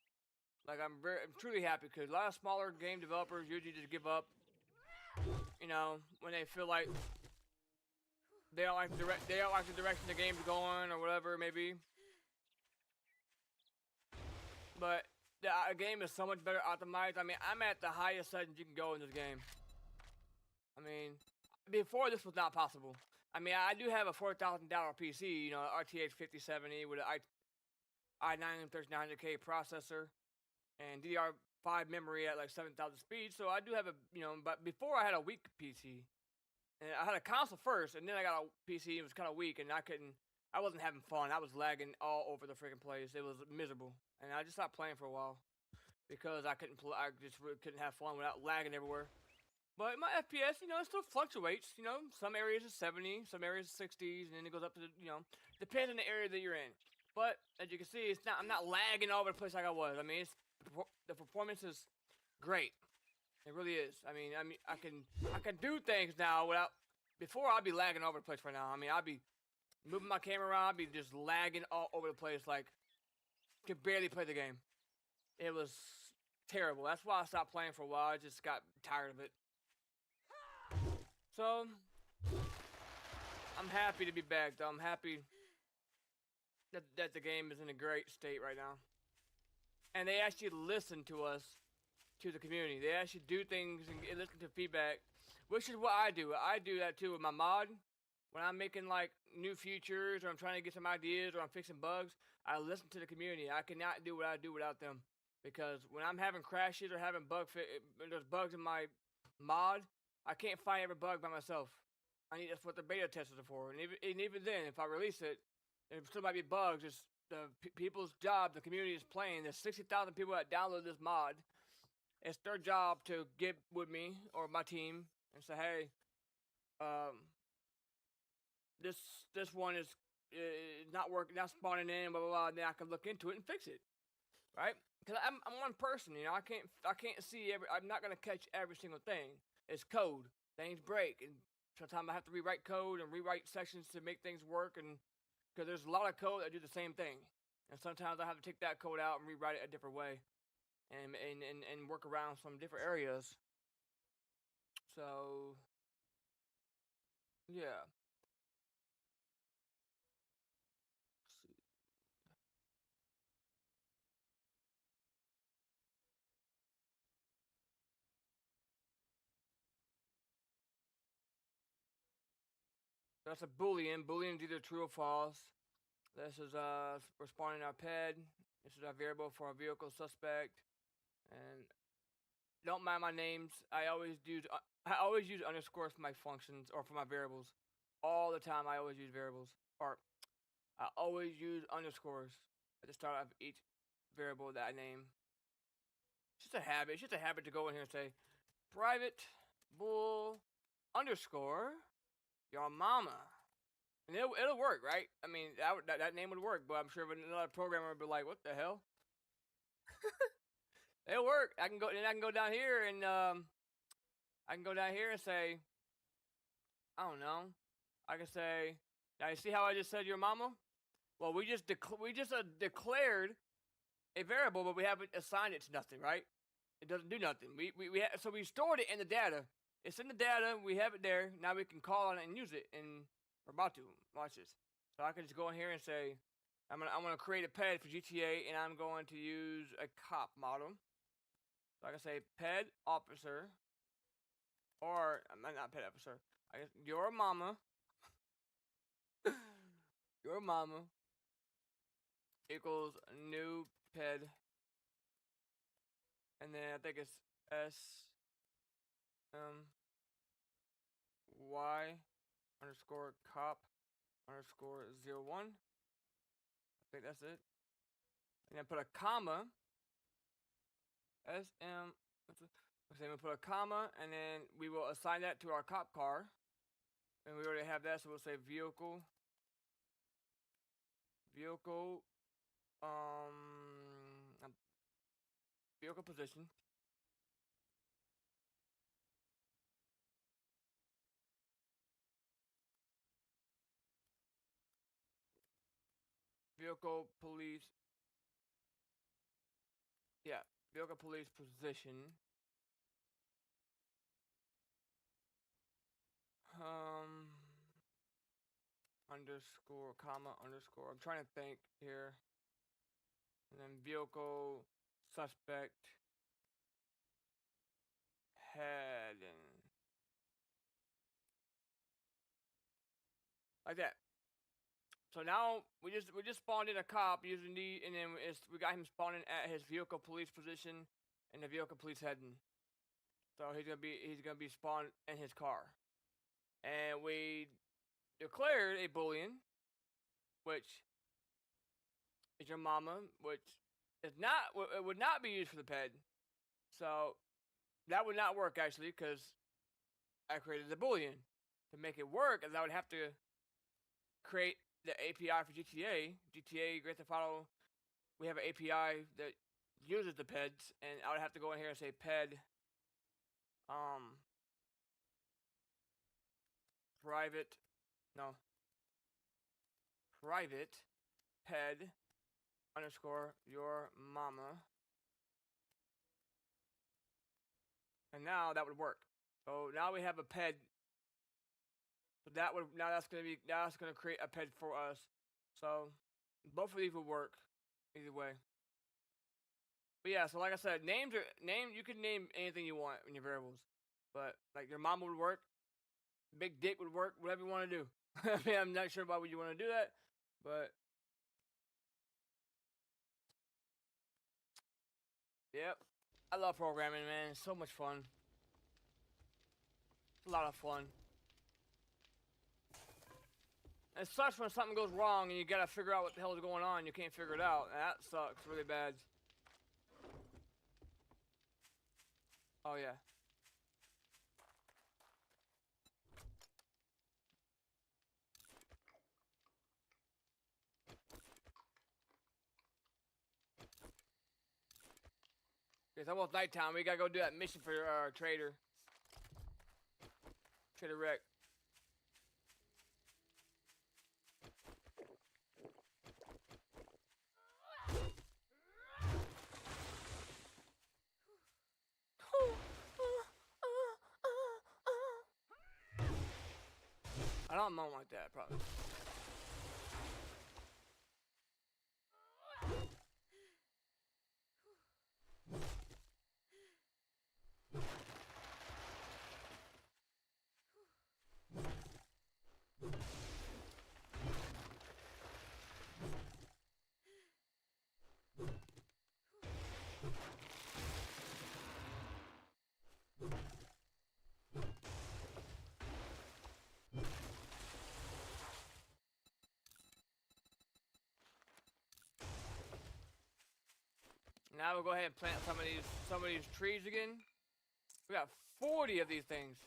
A: Like I'm truly happy because a lot of smaller game developers usually just give up. You know, when they feel like they don't like the direction the game's going or whatever it may be. But the game is so much better optimized. I mean, I'm at the highest settings you can go in this game. I mean, before this was not possible. I mean, I do have a $4,000 PC, you know, RTX 5070 with an i9 3900K processor and DDR5 memory at like 7,000 speeds. So I do have a, you know, but before I had a weak PC. And I had a console first, and then I got a PC. It was kind of weak, and I wasn't having fun. I was lagging all over the freaking place. It was miserable, and I just stopped playing for a while because I just really couldn't have fun without lagging everywhere. But my FPS, you know, it still fluctuates. You know, some areas is 70, some areas is 60s, and then it goes up to you know, depends on the area that you're in. But as you can see, I'm not lagging all over the place like I was. I mean, the performance is great. It really is. I mean, I can do things now without. Before I'd be lagging all over the place right now. I mean, I'd be moving my camera around, I'd be just lagging all over the place, like could barely play the game. It was terrible. That's why I stopped playing for a while. I just got tired of it. So I'm happy to be back, though. I'm happy that the game is in a great state right now, and they actually listen to us. To the community. They actually do things and listen to feedback, which is what I do. I do that too with my mod. When I'm making like new features or I'm trying to get some ideas or I'm fixing bugs, I listen to the community. I cannot do what I do without them because when I'm having crashes or having there's bugs in my mod, I can't find every bug by myself. That's what the beta testers are for. And even then, if I release it, there still might be bugs. It's the people's job. The community is playing. There's 60,000 people that download this mod. It's their job to get with me or my team and say, hey, this one is not working, not spawning in, blah blah blah. And then I can look into it and fix it, right? Because I'm one person, you know. I can't see I'm not gonna catch every single thing. It's code. Things break, and sometimes I have to rewrite code and rewrite sections to make things work. And because there's a lot of code that do the same thing, and sometimes I have to take that code out and rewrite it a different way. And work around some different areas. So yeah. Let's see. That's a boolean. Boolean is either true or false. This is responding our ped. This is our variable for our vehicle suspect. And don't mind my names. I always use underscores for my functions or for my variables. All the time I always use variables. Or I always use underscores at the start of each variable that I name. It's just a habit. It's just a habit to go in here and say private bool underscore your mama. And it'll work, right? I mean, that name would work, but I'm sure another programmer would be like, what the hell? It'll work. I can go down here and say I don't know. I can say, now you see how I just said your mama? Well, we just declared a variable, but we haven't assigned it to nothing, right? It doesn't do nothing. So we stored it in the data. It's in the data. We have it there. Now we can call on it and use it. And we're about to watch this. So I can just go in here and say, I'm gonna create a ped for GTA, and I'm going to use a cop model. So I can say ped officer, or not ped officer. I guess your mama, your mama equals new ped, and then I think it's y underscore cop underscore 01. I think that's it. And then put a comma. SM. Okay, we put a comma, and then we will assign that to our cop car. And we already have that, so we'll say vehicle. Vehicle. Vehicle position. Vehicle police. Yeah, vehicle police position. Underscore, comma, underscore. I'm trying to think here. And then vehicle suspect heading. Like that. So now we just spawned in a cop using the, and then we got him spawning at his vehicle police position and the vehicle police heading. So he's gonna be spawned in his car. And we declared a boolean, which is your mama, which is not, it would not be used for the ped. So that would not work actually, because I created the boolean. To make it work, as I would have to create the API for GTA Grand Theft Auto. We have an API that uses the peds, and I would have to go in here and say ped private ped underscore your mama, and now that would work. So now we have a ped. So that's gonna create a ped for us. So both of these will work either way. But yeah, so like I said, you can name anything you want in your variables. But like your mama would work, big dick would work, whatever you want to do. I mean, I'm not sure why would you want to do that, but yep. I love programming, man. It's so much fun. It's a lot of fun. It sucks when something goes wrong and you gotta figure out what the hell is going on and you can't figure it out. That sucks really bad. Oh yeah. It's almost nighttime. We gotta go do that mission for our trader. Trader Rick. I don't moan like that, probably. Now we'll go ahead and plant some of these trees again. We got 40 of these things.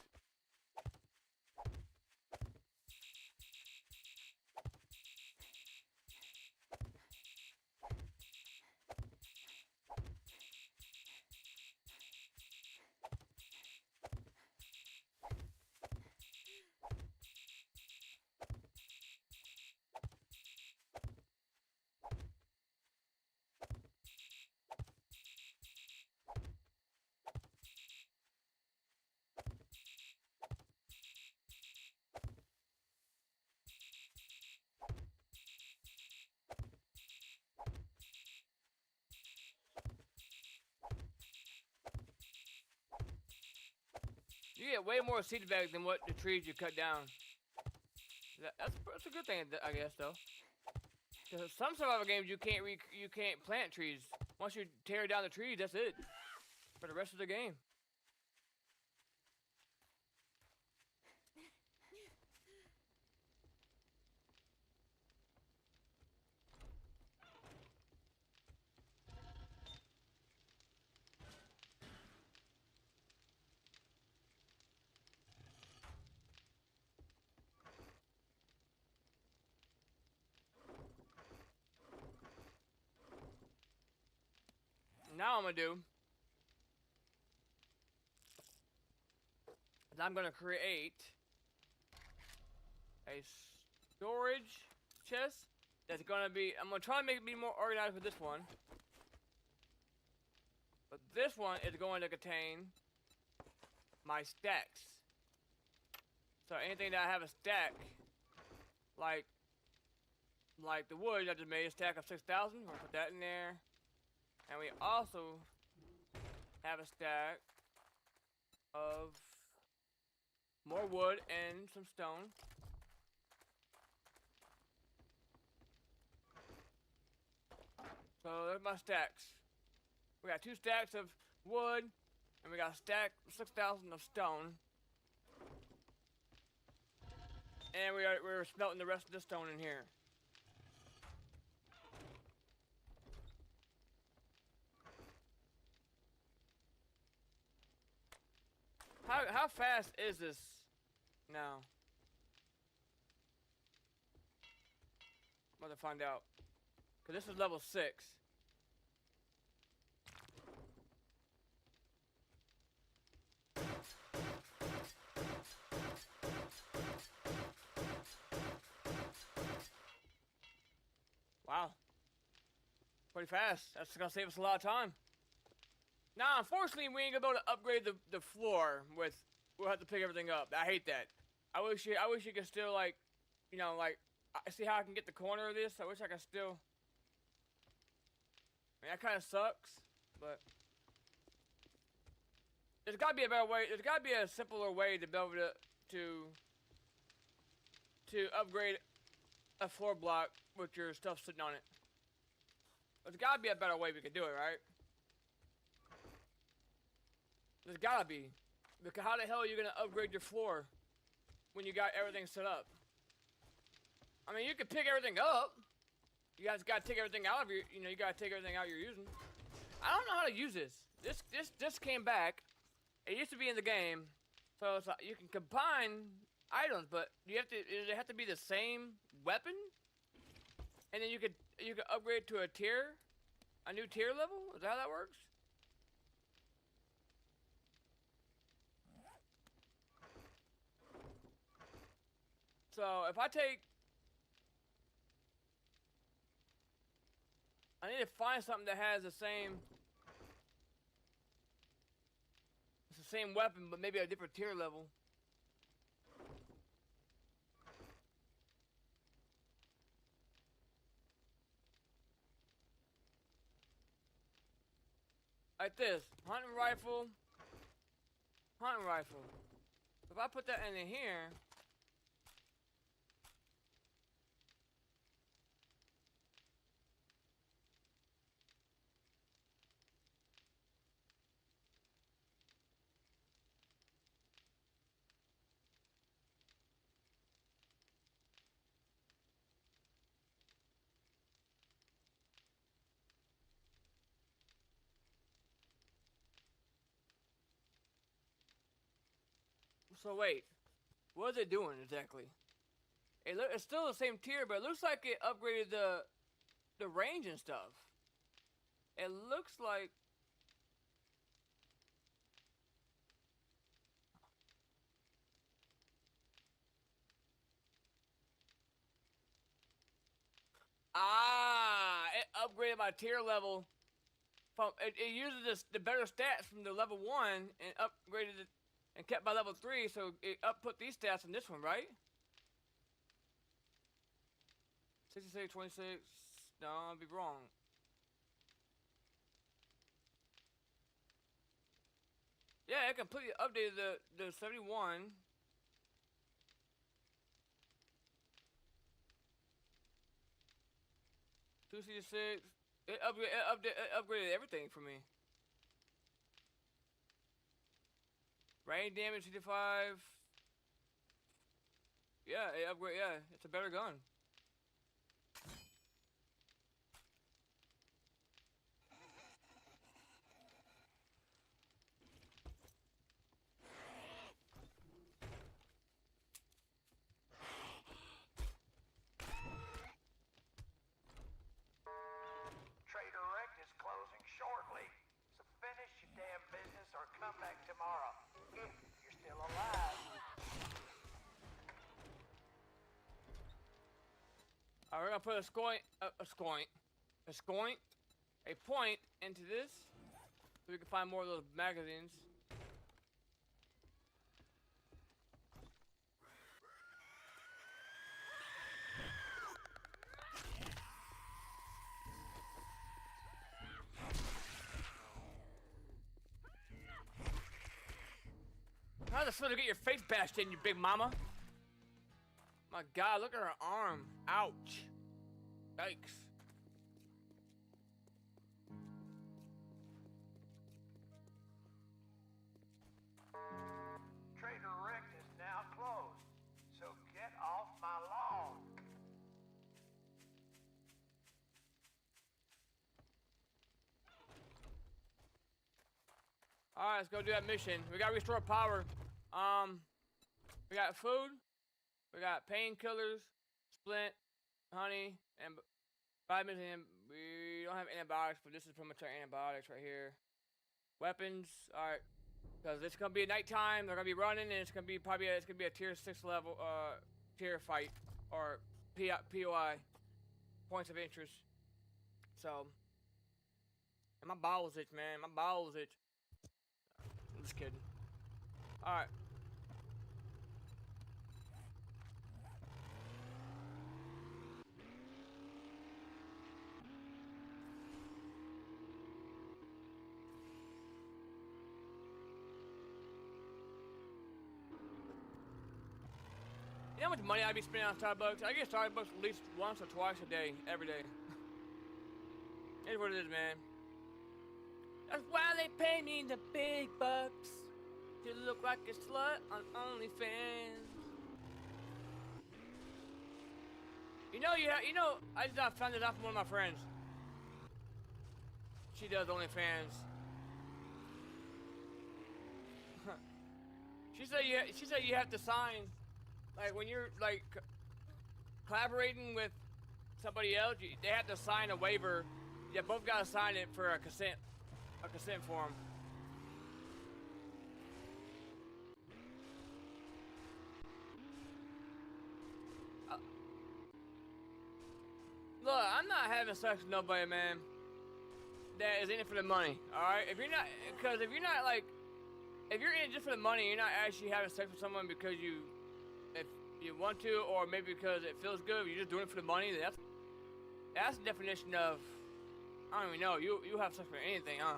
A: You get way more seed bags than what the trees you cut down. That's a good thing, I guess, though. Because some survival games you can't plant trees. Once you tear down the trees, that's it for the rest of the game. Now I'm gonna do is I'm gonna create a storage chest that's gonna be. I'm gonna try to make it be more organized with this one, but this one is going to contain my stacks. So anything that I have a stack, like the wood I just made a stack of 6,000, we'll put that in there. And we also have a stack of more wood and some stone. So there's my stacks. We got 2 stacks of wood, and we got a stack 6,000 of stone. And we're smelting the rest of the stone in here. How fast is this now? I'm about to find out. Cause this is level 6. Wow. Pretty fast. That's gonna save us a lot of time. Now, unfortunately, we ain't gonna be able to upgrade the floor with. We'll have to pick everything up. I hate that. I wish you could still like, you know, like see how I can get the corner of this. I wish I could still. I mean, that kind of sucks, but there's gotta be a better way. There's gotta be a simpler way to be able to upgrade a floor block with your stuff sitting on it. There's gotta be a better way we could do it, right? There's gotta be. Because how the hell are you gonna upgrade your floor when you got everything set up? I mean, you can pick everything up. You guys gotta take everything out of your, you gotta take everything out you're using. I don't know how to use this. This came back. It used to be in the game, so it's like you can combine items, but does it have to be the same weapon? And then you could upgrade to a new tier level? Is that how that works? So if I need to find something that has the same weapon, but maybe a different tier level. Like this, hunting rifle. If I put that in here. So wait, what is it doing exactly? It's still the same tier, but it looks like it upgraded the range and stuff. It looks like. It upgraded my tier level. It uses the better stats from the level 1 and upgraded it. And kept my level 3, so it put these stats in this one, right? 66, 26. No, I'd be wrong. Yeah, it completely updated the 71. Two C6. It upgraded everything for me. Rain damage 55. Yeah, it upgrade. Yeah, it's a better gun.
B: Trader Rect is closing shortly, so finish your damn business or come back tomorrow. If you're still alive.
A: Alright, we're gonna put a point into this, so we can find more of those magazines. How's the feel to get your face bashed in, you big mama? My God, look at her arm. Ouch. Yikes.
B: Trader Rect is now closed, so get off my lawn.
A: Alright, let's go do that mission. We gotta restore power. We got food. We got painkillers, splint, honey, and vitamins. And we don't have antibiotics, but this is pretty much our antibiotics right here. Weapons. Alright. Because it's gonna be nighttime, they're gonna be running, and it's gonna be probably it's gonna be a tier 6 level tier fight or POI, points of interest. So, and my bowels itch, man. My bowels itch. I'm just kidding. All right. You know how much money I'd be spending on Starbucks? I get Starbucks at least once or twice a day, every day. It's what it is, man. That's why they pay me the big bucks to look like a slut on OnlyFans. You know, I just found it out from one of my friends. She does OnlyFans. She said you have to sign. Like, when you're, like, collaborating with somebody else, they have to sign a waiver. You both gotta sign it for a consent form. Look, I'm not having sex with nobody, man, that is in it for the money, alright? If you're not, like, if you're in it just for the money, you're not actually having sex with someone because you want to, or maybe because it feels good, you're just doing it for the money, that's the definition of, I don't even know, you have sex for anything, huh?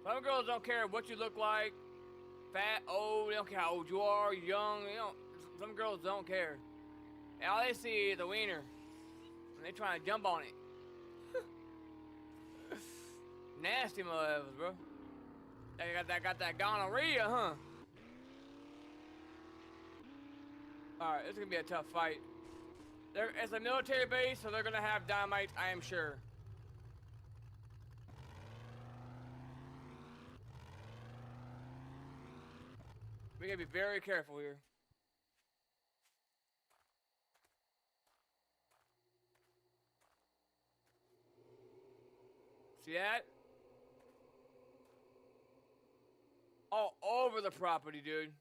A: Some girls don't care what you look like, fat, old, they don't care how old you are, young, some girls don't care. And all they see is the wiener, and they trying to jump on it. Nasty motherfuckers, bro. They got that gonorrhea, huh? Alright, this is gonna be a tough fight. It's a military base, so they're gonna have dynamite, I am sure. We gotta be very careful here. See that? All over the property, dude.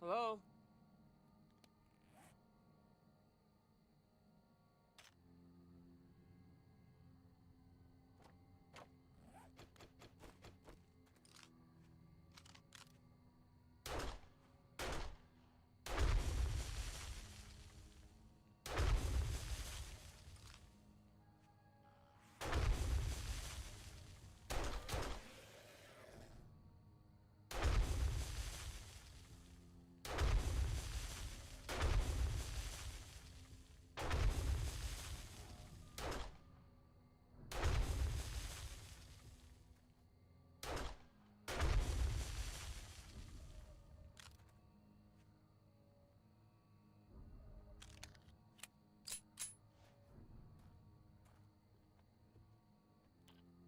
A: Hello?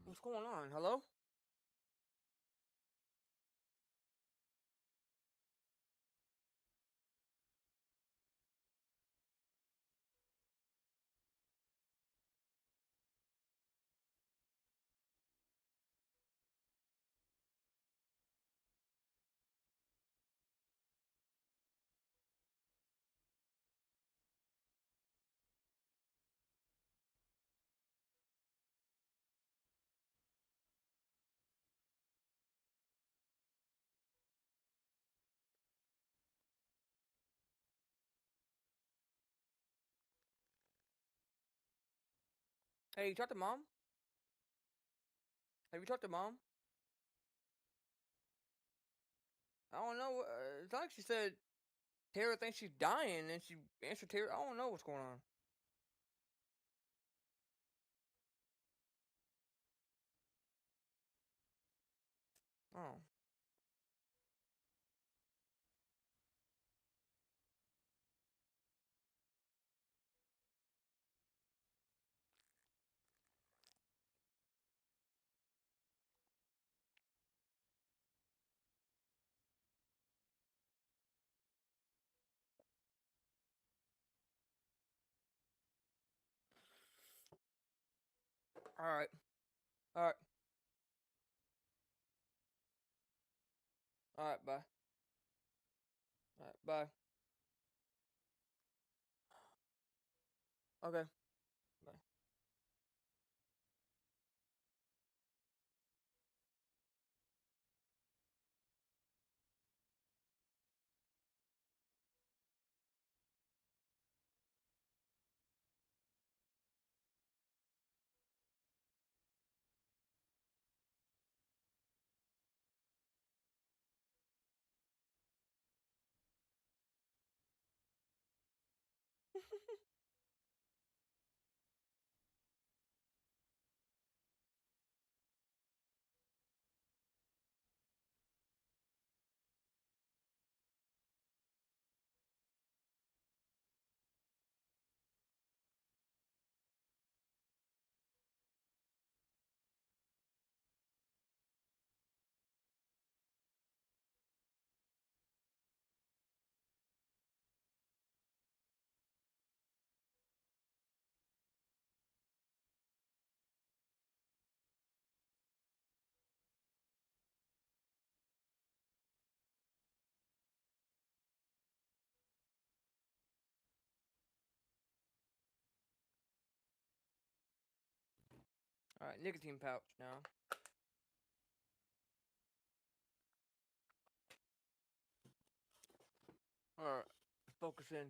A: What's going on? Hello? Hey, you talked to mom? Have you talked to mom? I don't know. It's like she said Tara thinks she's dying, and she answered Tara. I don't know what's going on. Oh. Alright. Alright. Alright, bye. Alright, bye. Okay. Bye. Alright, nicotine pouch now. Alright, focus in.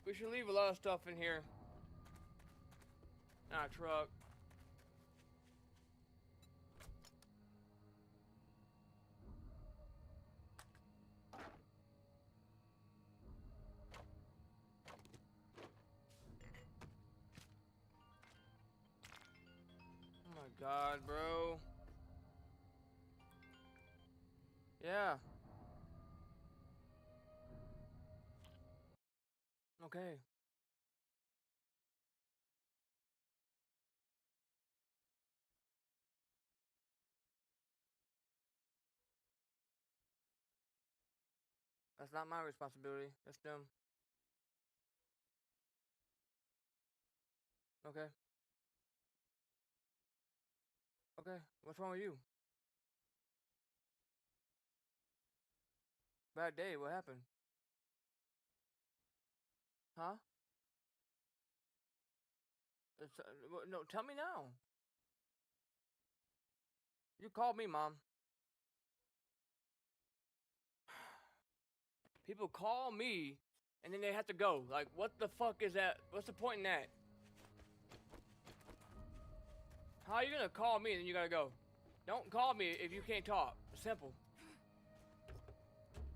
A: We should leave a lot of stuff in here. In our truck. Oh my god, bro. Yeah. Okay. That's not my responsibility. That's them. Okay. Okay. What's wrong with you? Bad day. What happened? Huh? No, tell me now. You called me, Mom. People call me, and then they have to go. Like, what the fuck is that? What's the point in that? How are you gonna call me and then you gotta go? Don't call me if you can't talk. Simple.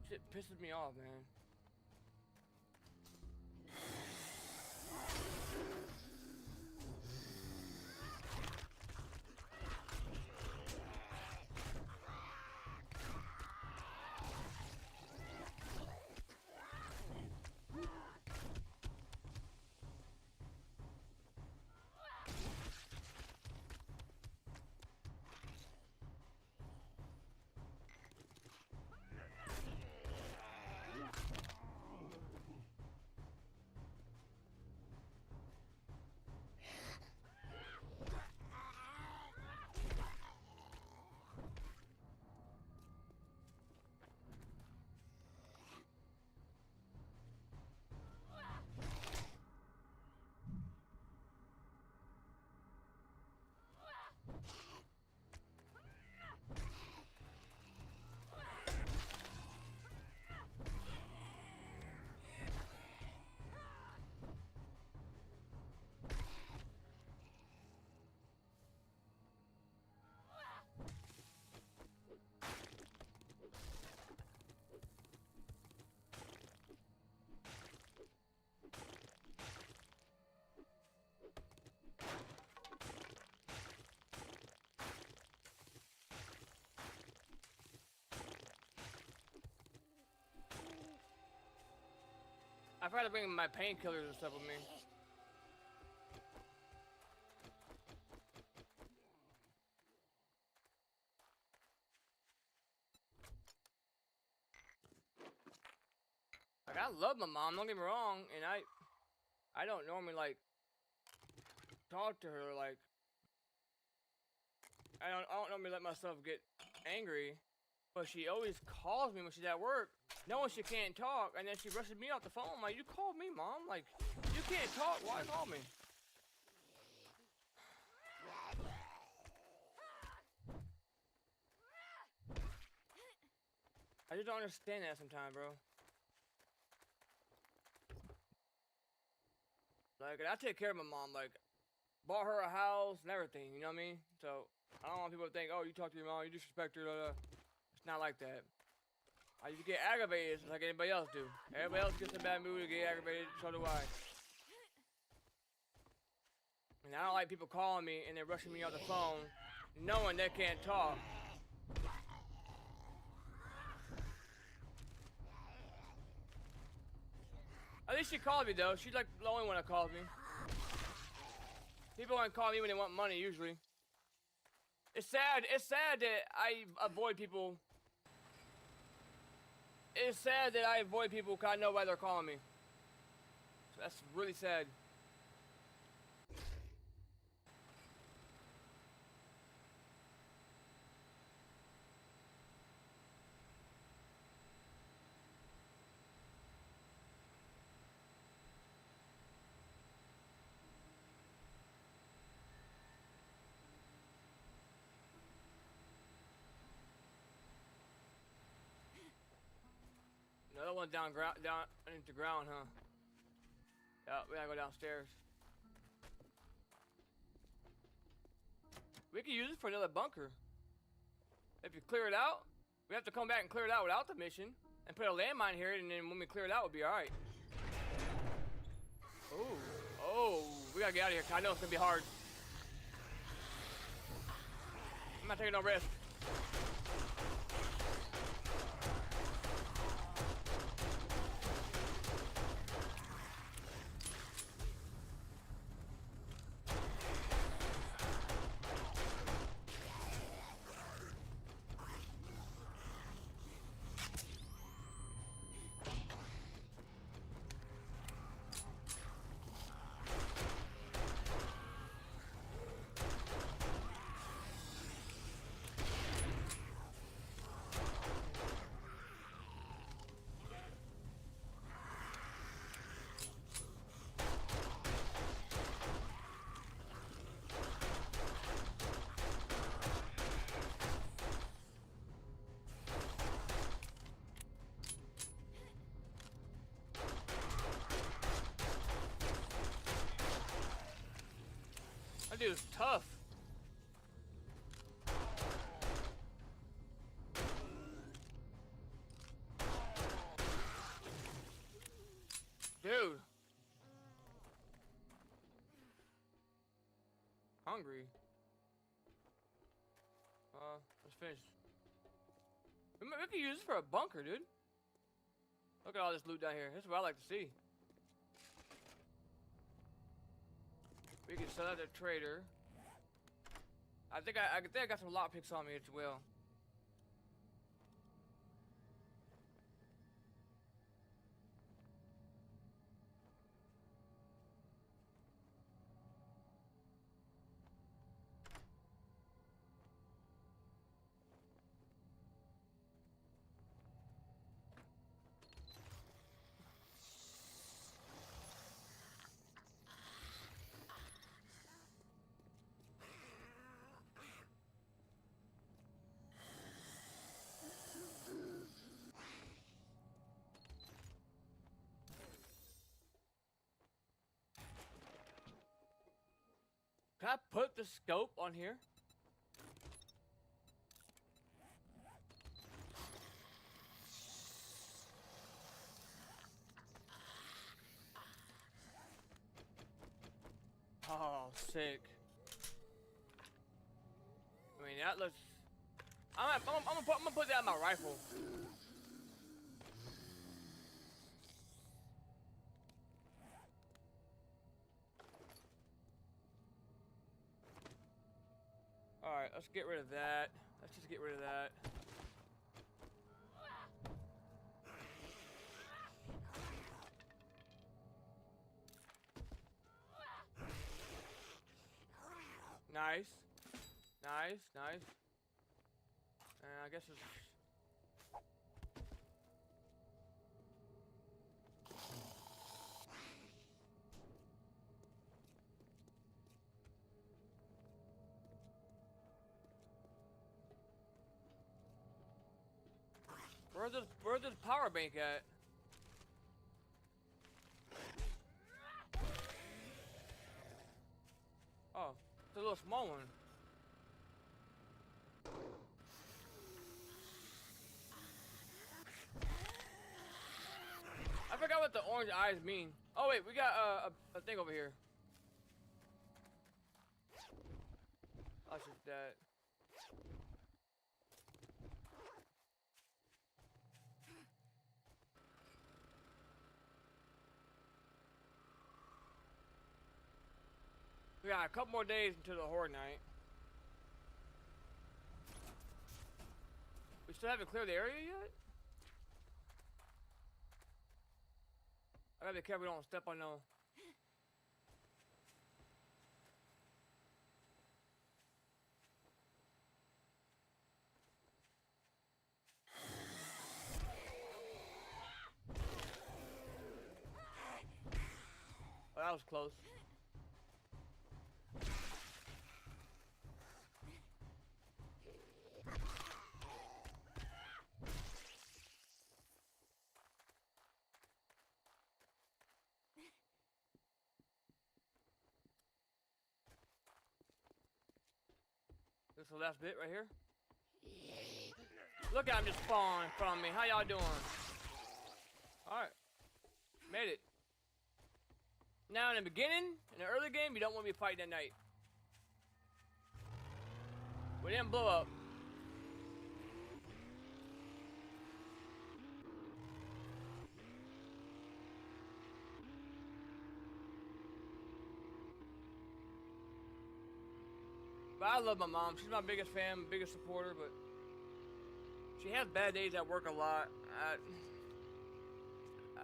A: Shit pisses me off, man. I forgot to bring my painkillers and stuff with me. Like, I love my mom, don't get me wrong, and I don't normally, like, talk to her, like, I don't normally let myself get angry, but she always calls me when she's at work, knowing she can't talk, and then she rushes me off the phone. Like, you called me, Mom. Like, you can't talk. Why call me? I just don't understand that sometimes, bro. Like, I take care of my mom. Like, bought her a house and everything. You know what I mean? So I don't want people to think, oh, you talk to your mom, you disrespect her. Blah, blah. It's not like that. I just get aggravated just like anybody else do. Everybody else gets in a bad mood to get aggravated, so do I. And I don't like people calling me and they're rushing me off the phone knowing they can't talk. At least she called me though. She's like the only one that calls me. People want to call me when they want money usually. It's sad that I avoid people. It's sad that I avoid people because I know why they're calling me. So that's really sad. Another one down into the ground, huh? Yeah, we gotta go downstairs. We could use it for another bunker. If you clear it out, we have to come back and clear it out without the mission and put a landmine here, and then when we clear it out, we'll be all right. Oh, we gotta get out of here. 'Cause I know it's gonna be hard. I'm not taking no risk. dude's tough. Dude. Hungry. Let's finish. We could use this for a bunker, dude. Look at all this loot down here. This is what I like to see. We can sell that to trader. I think I got some lockpicks on me as well. Can I put the scope on here? Oh, sick. I mean, that looks... I'm gonna put that in my rifle. Alright, let's get rid of that. Let's just get rid of that. Nice. Nice, nice. And I guess it's... Where's this power bank at? Oh, it's a little small one. I forgot what the orange eyes mean. Oh wait, we got a thing over here. I'll shoot that. We got a couple more days until the Horde Night. We still haven't cleared the area yet? I gotta be careful we don't step on no... Oh, that was close. This is the last bit right here. Look at him just spawning from me. How y'all doing? Alright. Made it. Now in the beginning, in the early game, you don't want to be fighting at night. We didn't blow up. But I love my mom. She's my biggest fan, biggest supporter, but she has bad days at work a lot.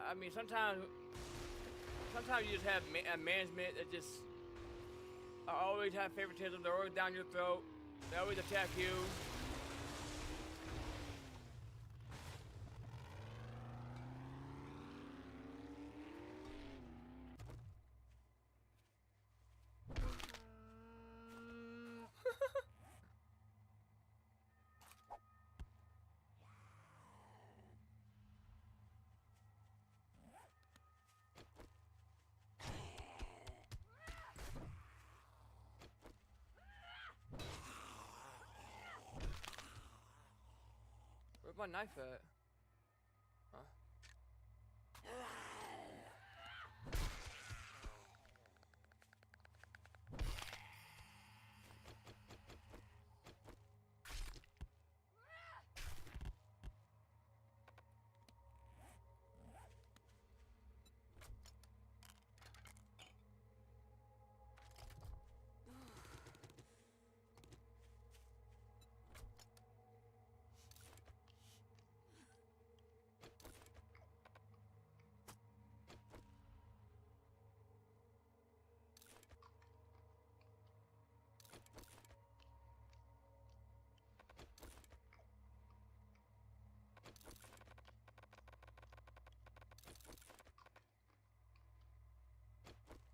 A: I mean, sometimes you just have management that just always have favoritism. They're always down your throat. They always attack you. my knife at? Huh?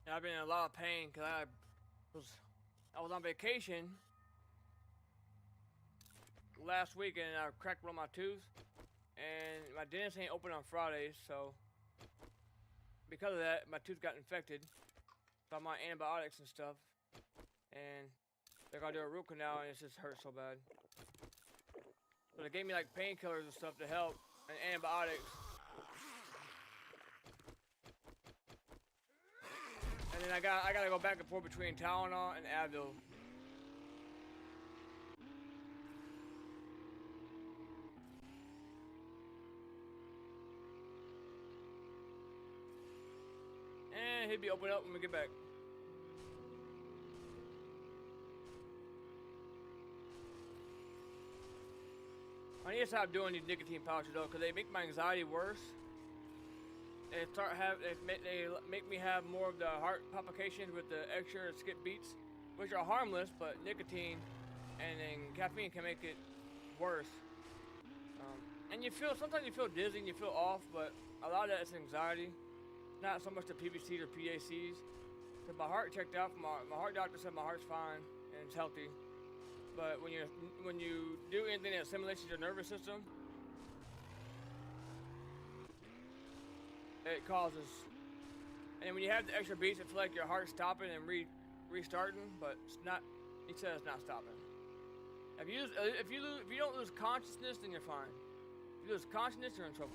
A: And I've been in a lot of pain because I was on vacation last week and I cracked one of my tooth, and my dentist ain't open on Fridays, so because of that, my tooth got infected. So I'm on antibiotics and stuff, and they're gonna do a root canal, and it just hurts so bad. So they gave me like painkillers and stuff to help, and antibiotics. And then I gotta go back and forth between Tylenol and Advil. And he'll be open up when we get back. I need to stop doing these nicotine pouches though, because they make my anxiety worse. They make me have more of the heart palpitations with the extra skip beats, which are harmless, but nicotine and then caffeine can make it worse. And sometimes you feel dizzy and you feel off, but a lot of that is anxiety, not so much the PVCs or PACs. Cause my heart checked out, my heart doctor said my heart's fine and it's healthy. But when you do anything that stimulates your nervous system, it causes. And when you have the extra beats, it feels like your heart's stopping and restarting, but it's not. He says it's not stopping. If you don't lose consciousness, then you're fine. If you lose consciousness, you're in trouble.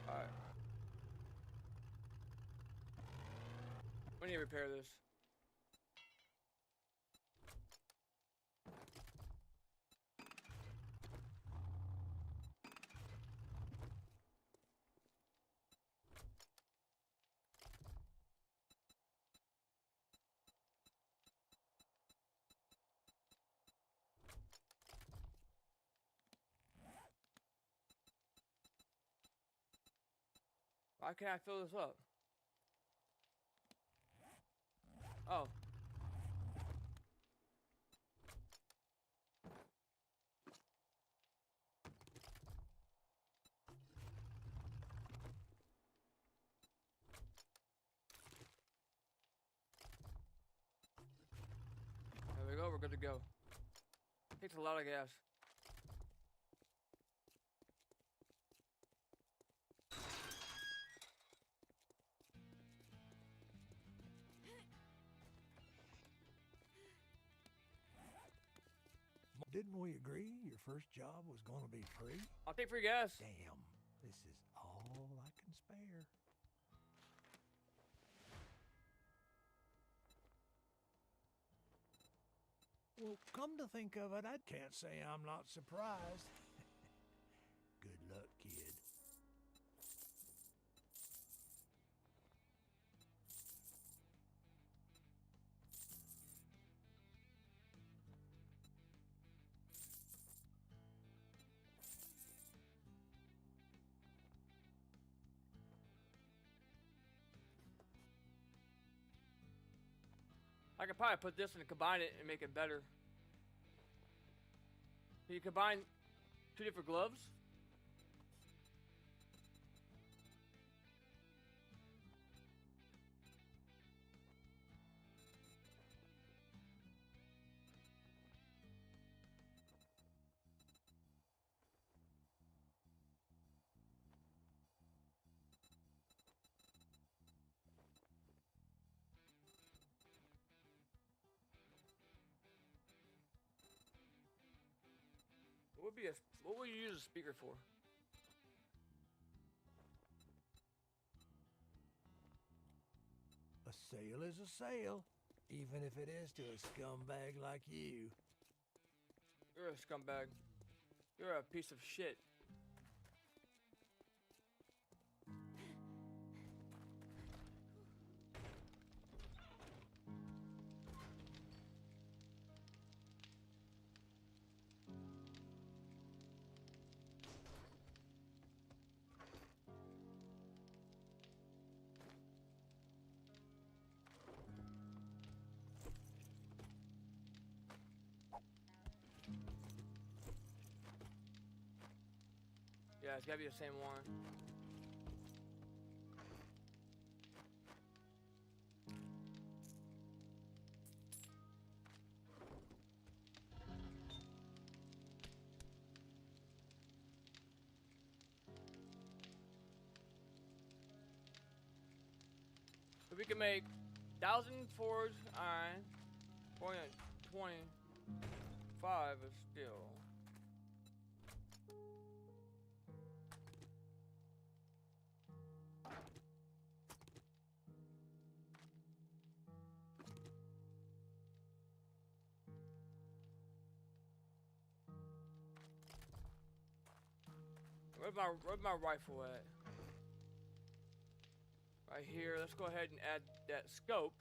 A: All right. We need to repair this. Why can't I fill this up? Oh. There we go, we're good to go. Takes a lot of gas.
C: Didn't we agree your first job was going to be free?
A: I'll take free gas.
C: Damn, this is all I can spare. Well, come to think of it, I can't say I'm not surprised. Good luck, kid.
A: I could probably put this and combine it and make it better. Can you combine two different gloves? What would you use a speaker for?
C: A sale is a sale, even if it is to a scumbag like you.
A: You're a scumbag. You're a piece of shit. Yeah, it's gotta be the same one. So we can make 1,000 forged iron, 425 of steel. Where's my rifle at? Right here. Let's go ahead and add that scope.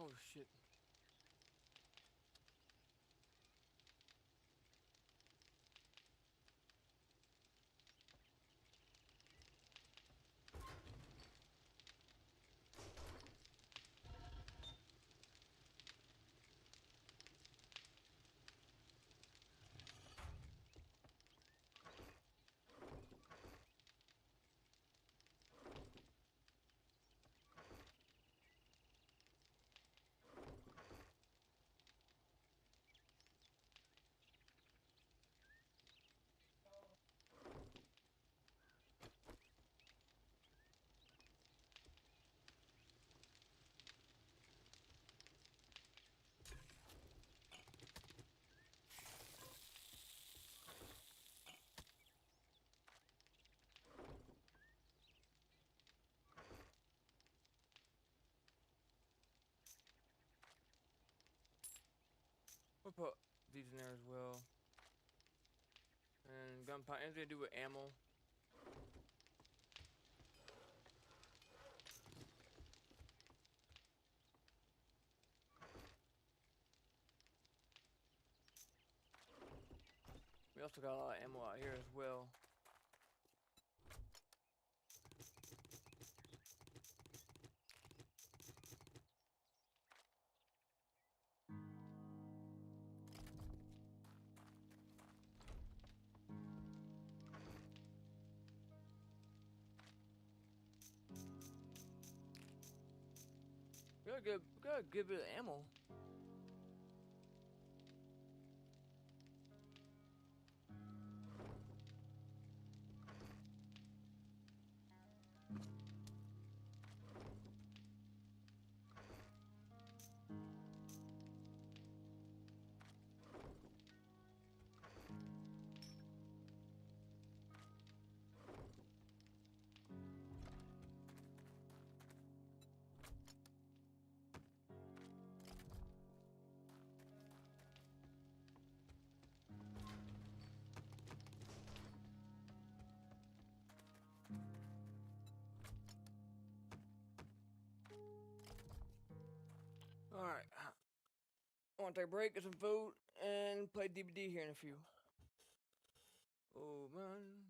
A: Oh shit. We'll put these in there as well. And gunpowder, anything to do with ammo. We also got a lot of ammo out here as well. We got a good bit of ammo. Alright. I want to take a break, get some food, and play DVD here in a few. Oh man.